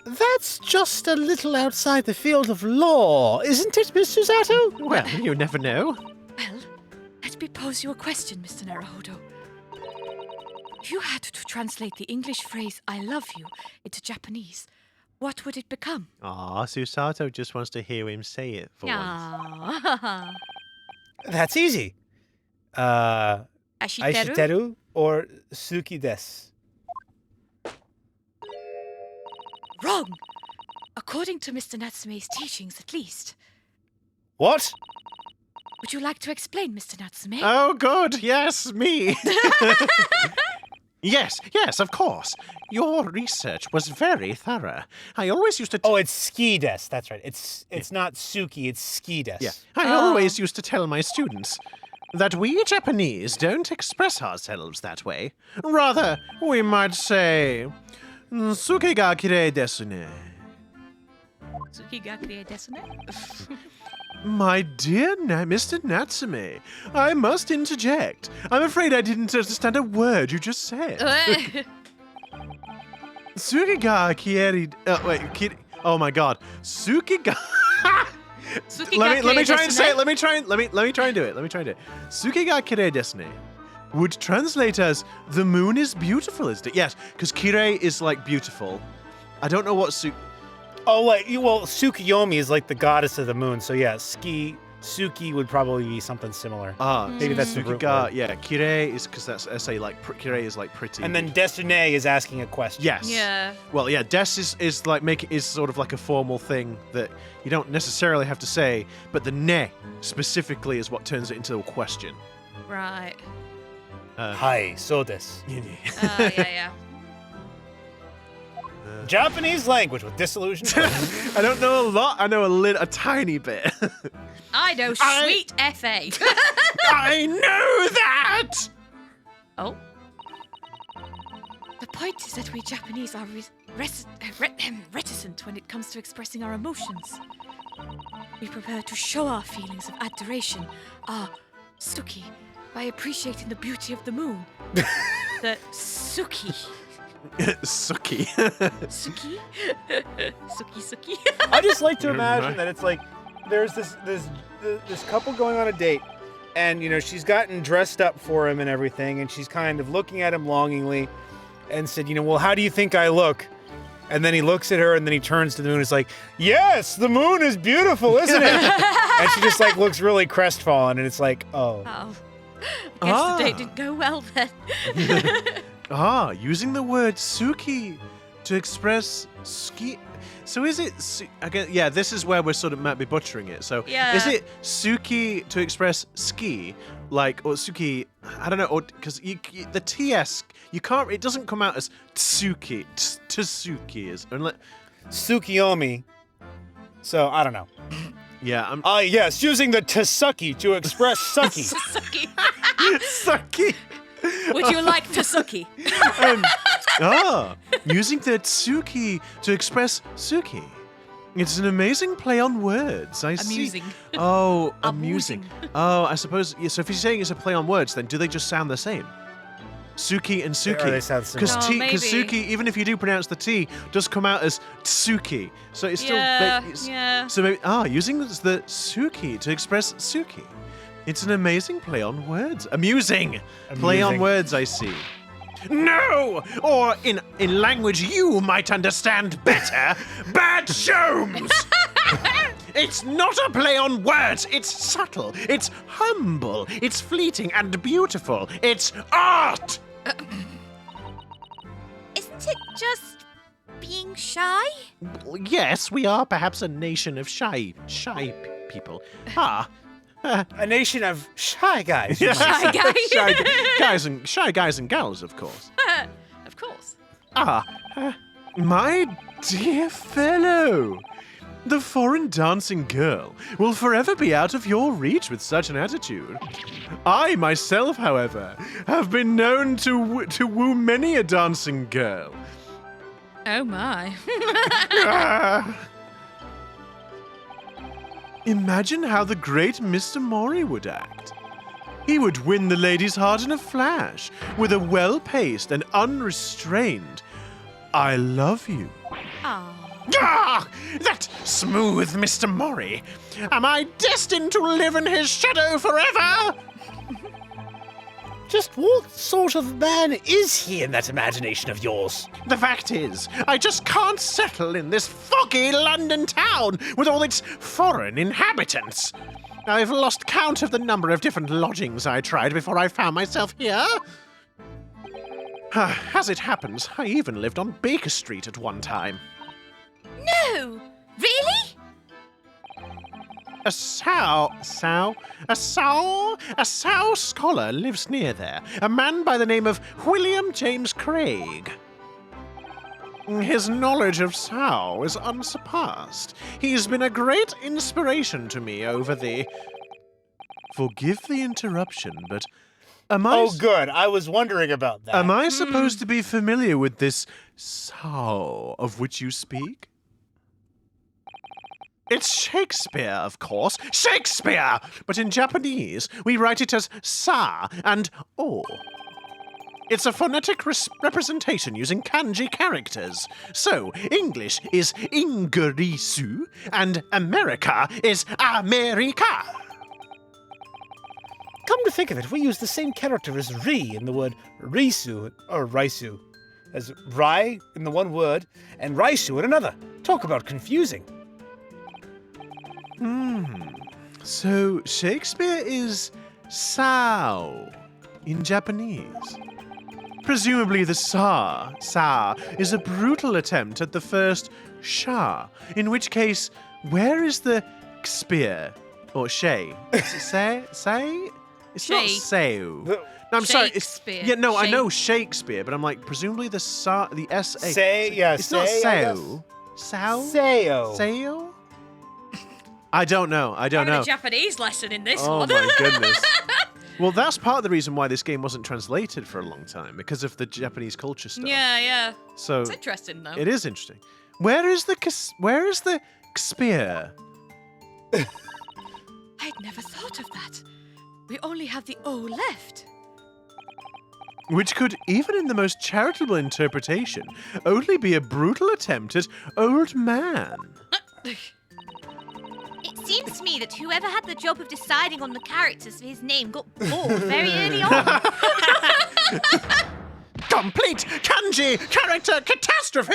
That's just a little outside the field of law, isn't it, Miss Susato? Well, you never know. Well, let me pose you a question, Mr. Naruhodo. If you had to translate the English phrase I love you into Japanese, what would it become? Aw, Susato just wants to hear him say it for once. Aww. That's easy. Aishiteru or Suki desu? Wrong! According to Mr. Natsume's teachings, at least. What? Would you like to explain, Mr. Natsume? Oh, good. Yes, me. Yes, of course. Your research was very thorough. I always used to... Oh, it's ski desu. That's right. It's not Suki, it's ski desu. Yeah, I always used to tell my students that we Japanese don't express ourselves that way. Rather, we might say, "Suki ga kirei desu ne." Suki ga kirei desu ne? My dear Mr. Natsume, I must interject. I'm afraid I didn't understand a word you just said. Suki ga kirei... Oh my god. Suki ga... Let me try and say it. Let me try and do it. Suki ga kirei desu ne would translate as the moon is beautiful, isn't it? Yes, because kirei is like beautiful. I don't know what Oh, Tsukiyomi is like the goddess of the moon, so yeah, Suki would probably be something similar. Maybe that's the root Sukiga, word. yeah, kirei is because that's kirei is like pretty. And then desune is asking a question. Yes. Yeah. Well, yeah, des is sort of like a formal thing that you don't necessarily have to say, but the ne specifically is what turns it into a question. Right. Hi, so desu. Yeah. Japanese language with disillusion. I don't know a lot. I know a tiny bit. I know sweet FA. I know that! Oh. The point is that we Japanese are reticent when it comes to expressing our emotions. We prefer to show our feelings of adoration, our suki, by appreciating the beauty of the moon. The suki. Suki. Suki? Suki. I just like to imagine that it's like there's this couple going on a date, and she's gotten dressed up for him and everything, and she's kind of looking at him longingly, and said, well, how do you think I look? And then he looks at her, and then he turns to the moon and is like, yes, the moon is beautiful, isn't it? And she just like looks really crestfallen, and it's like, oh. Oh. I guess the date didn't go well then. Using the word Suki to express ski. So is it, again, yeah, this is where we sort of might be butchering it. So is it Suki to express ski, like, or Suki, I don't know, or because the TS, you can't, it doesn't come out as Tsuki, Tsuki is, unless. Tsukiyomi. So, I don't know. Yeah, yes, using the Tsuki to express sucky. Suki. Suki. Would you like Tsuki? Using the Tsuki to express Suki. It's an amazing play on words. I see. Amusing. Oh, amusing. Oh, I suppose. Yeah, so if you're saying it's a play on words, then do they just sound the same? Suki and Suki. Or they sound similar. Because Suki, even if you do pronounce the T, does come out as Tsuki. So it's still. Yeah. So maybe using the Suki to express Suki. It's an amazing play on words. Amusing. Play on words, I see. No! Or in language you might understand better, bad Shomes! It's not a play on words. It's subtle. It's humble. It's fleeting and beautiful. It's art! Isn't it just being shy? Yes, we are perhaps a nation of shy people. A nation of shy guys. Shy guy. Shy guys and gals, of course. Of course. My dear fellow, the foreign dancing girl will forever be out of your reach with such an attitude. I myself, however, have been known to woo many a dancing girl. Oh my. Imagine how the great Mr. Mori would act. He would win the lady's heart in a flash, with a well-paced and unrestrained, I love you. That smooth Mr. Mori. Am I destined to live in his shadow forever? Just what sort of man is he in that imagination of yours? The fact is, I just can't settle in this foggy London town with all its foreign inhabitants. I've lost count of the number of different lodgings I tried before I found myself here. As it happens, I even lived on Baker Street at one time. No! Really? A Sow scholar lives near there, a man by the name of William James Craig. His knowledge of Sow is unsurpassed. He's been a great inspiration to me over the... Forgive the interruption, but am I... Oh, good. I was wondering about that. Am I supposed to be familiar with this Sow of which you speak? It's Shakespeare, of course. Shakespeare! But in Japanese, we write it as sa and o. It's a phonetic representation using kanji characters. So, English is ingrisu, and America is America. Come to think of it, we use the same character as ri in the word risu, or raisu, as rai in the one word, and raisu in another. Talk about confusing. So Shakespeare is Sao in Japanese. Presumably the sa is a brutal attempt at the first sha, in which case, where is the spear or shay? Say? It's not sao. No, I'm sorry. Shakespeare. Yeah, no, I know Shakespeare, but I'm like, presumably the sa, the S-A. Say, yeah, it's say, not I sao. Sao? Sayo. Sao? I don't know. Having a Japanese lesson in this Oh one. my goodness. Well, that's part of the reason why this game wasn't translated for a long time, because of the Japanese culture stuff. Yeah. So It's interesting though. it is interesting. Where is the spear? I'd never thought of that. We only have the O left. Which could, even in the most charitable interpretation, only be a brutal attempt at old man. It seems to me that whoever had the job of deciding on the characters for his name got bored very early on. Complete kanji character catastrophe!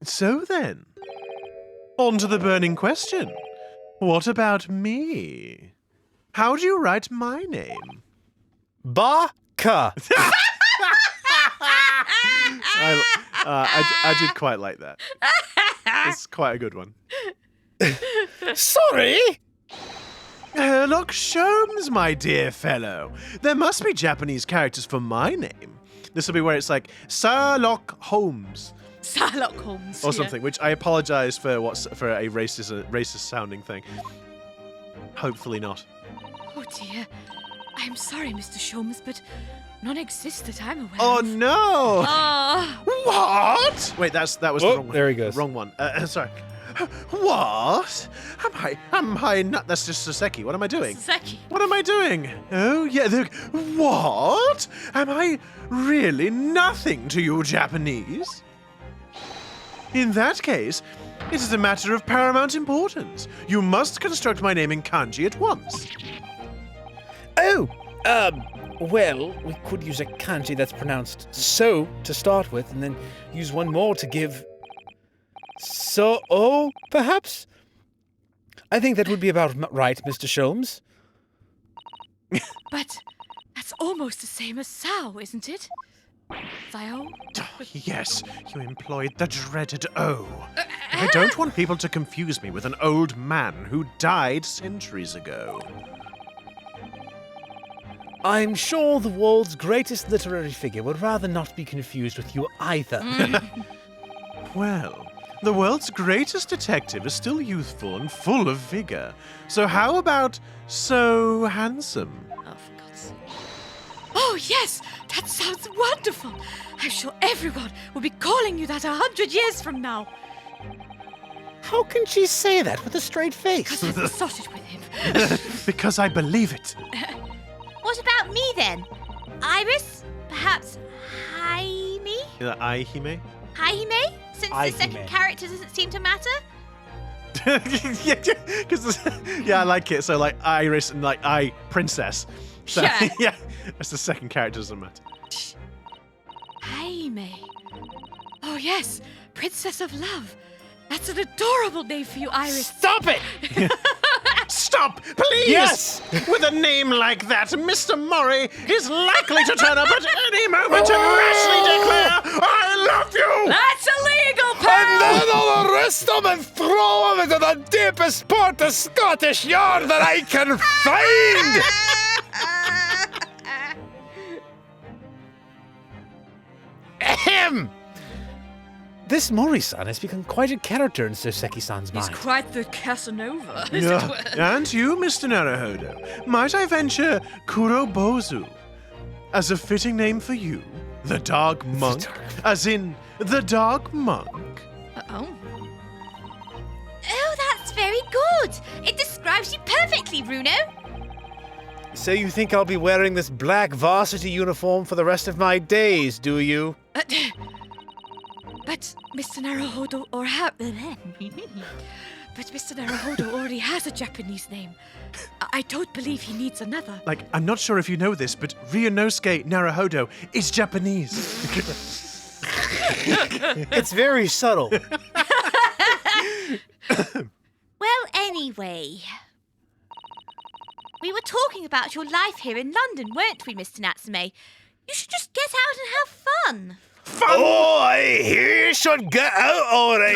So then, on to the burning question. What about me? How do you write my name? Baka. I did quite like that. It's quite a good one. Sorry? Sherlock Sholmes, my dear fellow. There must be Japanese characters for my name. This will be where it's like Sherlock Holmes. Sherlock Holmes. Or something, which I apologize for for a racist sounding thing. Hopefully not. Oh dear. I'm sorry, Mr. Sholmes, but none exist that I'm aware Oh of. no! What? Wait, that was the wrong one. There he goes. Wrong one. Sorry. What? Am I not? That's just Soseki. What am I doing? Soseki. What am I doing? Oh, yeah. What? Am I really nothing to you Japanese? In that case, it is a matter of paramount importance. You must construct my name in kanji at once. Oh, well, we could use a kanji that's pronounced so to start with, and then use one more to give so, perhaps? I think that would be about right, Mr. Sholmes. But that's almost the same as Sao, isn't it? Sao? Yes, you employed the dreaded O. I don't want people to confuse me with an old man who died centuries ago. I'm sure the world's greatest literary figure would rather not be confused with you either. Well, the world's greatest detective is still youthful and full of vigor. So how about so handsome? Oh, for God's sake. Oh, yes! That sounds wonderful! I'm sure everyone will be calling you that 100 years from now. How can she say that with a straight face? Because I've besotted with him. Because I believe it. What about me then? Iris? Perhaps Jaime? Aihime? Jaime? Since the Jaime. second character doesn't seem to matter? Yeah, I like it. So like Iris and like princess. So, Yeah. yeah, that's the second character doesn't matter. Jaime. Oh, yes. Princess of Love. That's an adorable name for you, Iris. Stop it! Stop, please! Yes! With a name like that, Mr. Murray is likely to turn up at any moment and rashly declare, I love you! That's illegal, And pal! then I'll arrest them and throw them into the deepest part of Scottish yard that I can find! Ahem! This Mori-san has become quite a character in Soseki-san's He's mind. quite the Casanova, as it were. And you, Mr. Naruhodo, might I venture Kurobozu as a fitting name for you? The Dark Monk? As in, the Dark Monk? Oh. Oh, that's very good. It describes you perfectly, Runo. So you think I'll be wearing this black varsity uniform for the rest of my days, do you? But Mr. Naruhodo But Mr. Naruhodo already has a Japanese name. I don't believe he needs another. Like, I'm not sure if you know this, but Ryunosuke Naruhodo is Japanese. It's very subtle. Well, anyway. We were talking about your life here in London, weren't we, Mr. Natsume? You should just get out and have fun. Oh, he should get out all right.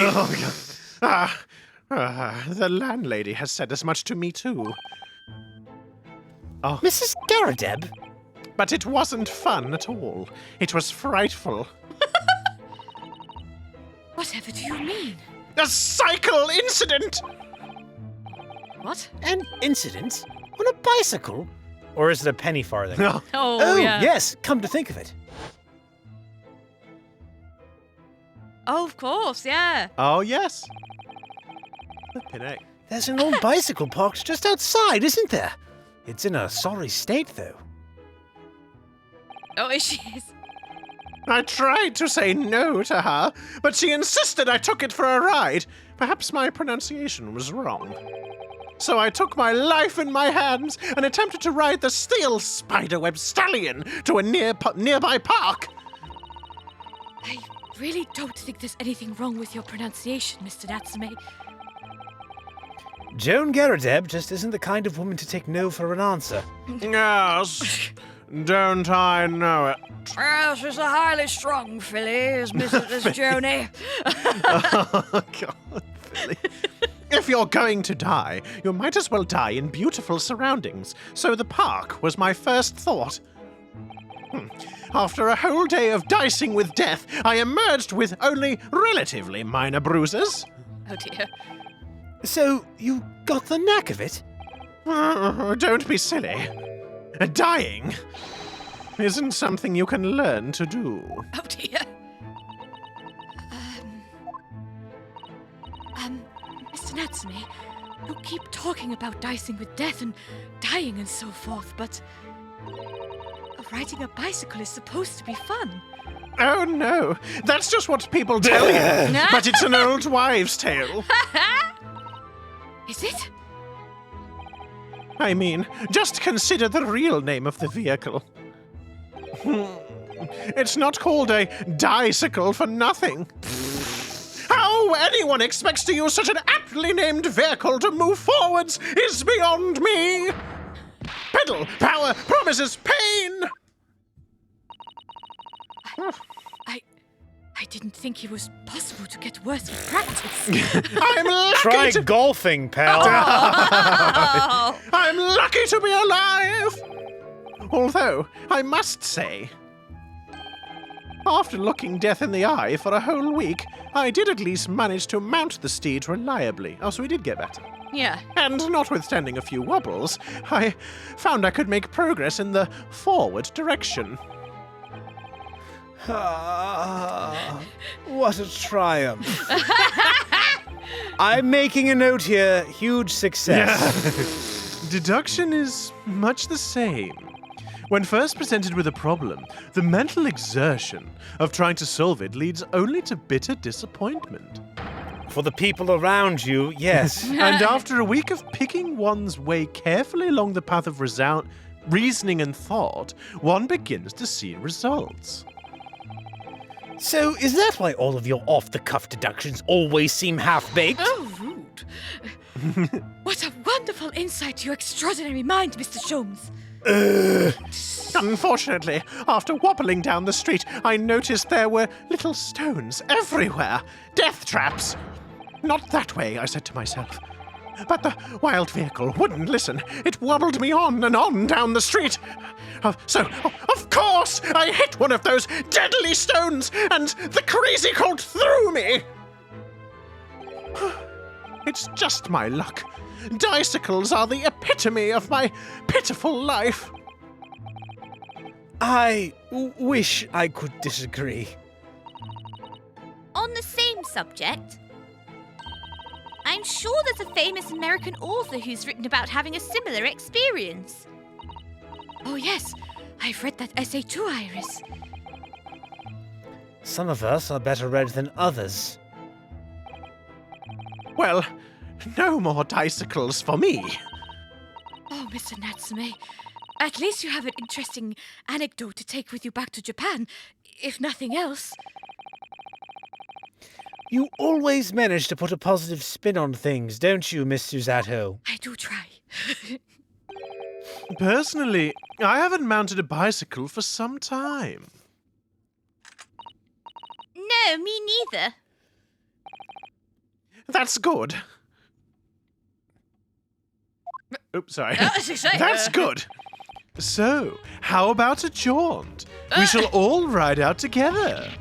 Oh, the landlady has said as much to me, too. Oh, Mrs. Garrideb? but it wasn't fun at all. It was frightful. Whatever do you mean? A cycle incident! What? An incident? On a bicycle? Or is it a penny farthing? No. Oh, yeah. Yes, come to think of it. Oh, of course, yeah. Oh, yes. Flippin' heck. There's an old bicycle parked just outside, isn't there? It's in a sorry state, though. Oh, is she? I tried to say no to her, but she insisted I took it for a ride. Perhaps my pronunciation was wrong. So I took my life in my hands and attempted to ride the steel spiderweb stallion to a nearby park. I really don't think there's anything wrong with your pronunciation, Mr. Natsume. Joan Garrideb just isn't the kind of woman to take no for an answer. Yes. Don't I know it? Yes, she's a highly strung filly, is Mrs. Joni. Oh, God, Philly. If you're going to die, you might as well die in beautiful surroundings. So the park was my first thought. After a whole day of dicing with death, I emerged with only relatively minor bruises. Oh dear. So, you got the knack of it? Don't be silly. Dying isn't something you can learn to do. Oh dear. Mr. Natsume, you keep talking about dicing with death and dying and so forth, but riding a bicycle is supposed to be fun. Oh no, that's just what people tell you. But it's an old wives' tale. Is it? I mean, just consider the real name of the vehicle. It's not called a dicycle for nothing. How anyone expects to use such an aptly named vehicle to move forwards is beyond me. Pedal, power, promises pain. I didn't think it was possible to get worse with practice. I'm lucky Try golfing, pal. Oh. I'm lucky to be alive! Although, I must say, after looking death in the eye for a whole week, I did at least manage to mount the steed reliably. Oh, so we did get better. Yeah. And notwithstanding a few wobbles, I found I could make progress in the forward direction. What a triumph. I'm making a note here. Huge success. Deduction is much the same. When first presented with a problem, the mental exertion of trying to solve it leads only to bitter disappointment. For the people around you, yes. And after a week of picking one's way carefully along the path of reasoning and thought, one begins to see results. So, is that why all of your off-the-cuff deductions always seem half-baked? Oh, rude. What a wonderful insight to your extraordinary mind, Mr. Sholmes. Unfortunately, after wobbling down the street, I noticed there were little stones everywhere. Death traps. Not that way, I said to myself. But the wild vehicle wouldn't listen. It wobbled me on and on down the street. So, of course, I hit one of those deadly stones, and the crazy colt threw me. It's just my luck. Dicycles are the epitome of my pitiful life. I wish I could disagree. On the same subject, I'm sure there's a famous American author who's written about having a similar experience. Oh, yes. I've read that essay too, Iris. Some of us are better read than others. Well, no more dicycles for me. Oh, Mr. Natsume. At least you have an interesting anecdote to take with you back to Japan, if nothing else. You always manage to put a positive spin on things, don't you, Miss Susato? I do try. Personally, I haven't mounted a bicycle for some time. No, me neither. That's good. Oops, sorry. That's That's good. So, how about a jaunt? We shall all ride out together.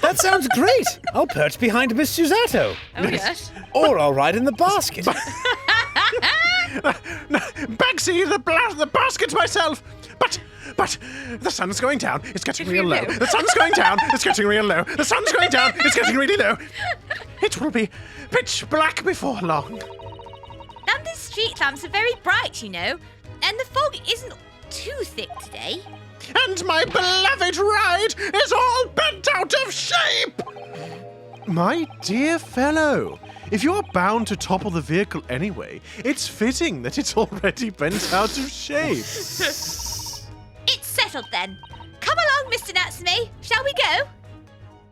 That sounds great! I'll perch behind Miss Susato. Oh, yes. Or I'll ride in the basket. Bagsy, the basket myself! But the sun's going down, it's getting real low. The sun's going down, it's getting real low. The sun's going down, it's getting really low. It will be pitch black before long. London's street lamps are very bright, you know, and the fog isn't too thick today. And my beloved ride is all bent out of shape! My dear fellow, if you're bound to topple the vehicle anyway, it's fitting that it's already bent out of shape. It's settled then. Come along on, Mr. Natsume. Shall we go?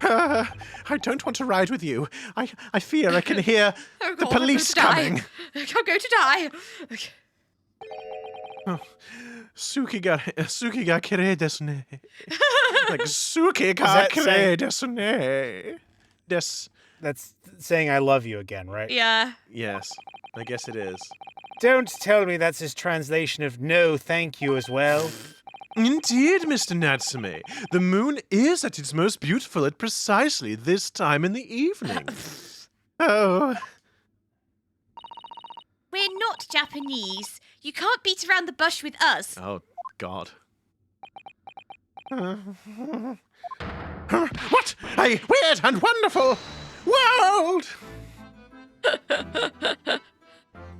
I don't want to ride with you. I fear I can hear the police coming. I'm going to die. Okay. Suki ga kirei desu ne. Like, Suki ga kirei desu ne. That's saying I love you again, right? Yeah. Yes, I guess it is. Don't tell me that's his translation of no thank you as well. Indeed, Mr. Natsume. The moon is at its most beautiful at precisely this time in the evening. Oh. We're not Japanese. You can't beat around the bush with us. Oh, God. What a weird and wonderful world!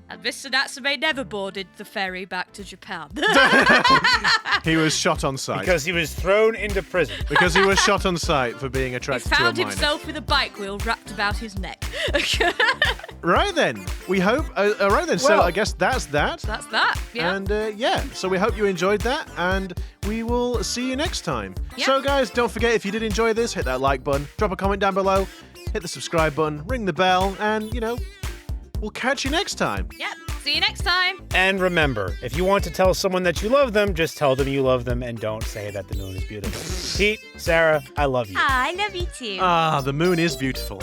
And Mr. Natsume never boarded the ferry back to Japan. He was shot on sight. Because he was thrown into prison. Because he was shot on sight for being He attracted to a found minor. himself with a bike wheel wrapped about his neck. Right then, we hope. Right then, so Well, I guess that's that. That's that. Yeah. And so we hope you enjoyed that, and we will see you next time. Yeah. So guys, don't forget, if you did enjoy this, hit that like button, drop a comment down below, hit the subscribe button, ring the bell, and we'll catch you next time. Yep. See you next time. And remember, if you want to tell someone that you love them, just tell them you love them and don't say that the moon is beautiful. Pete, Sarah, I love you. I love you too. Ah, the moon is beautiful.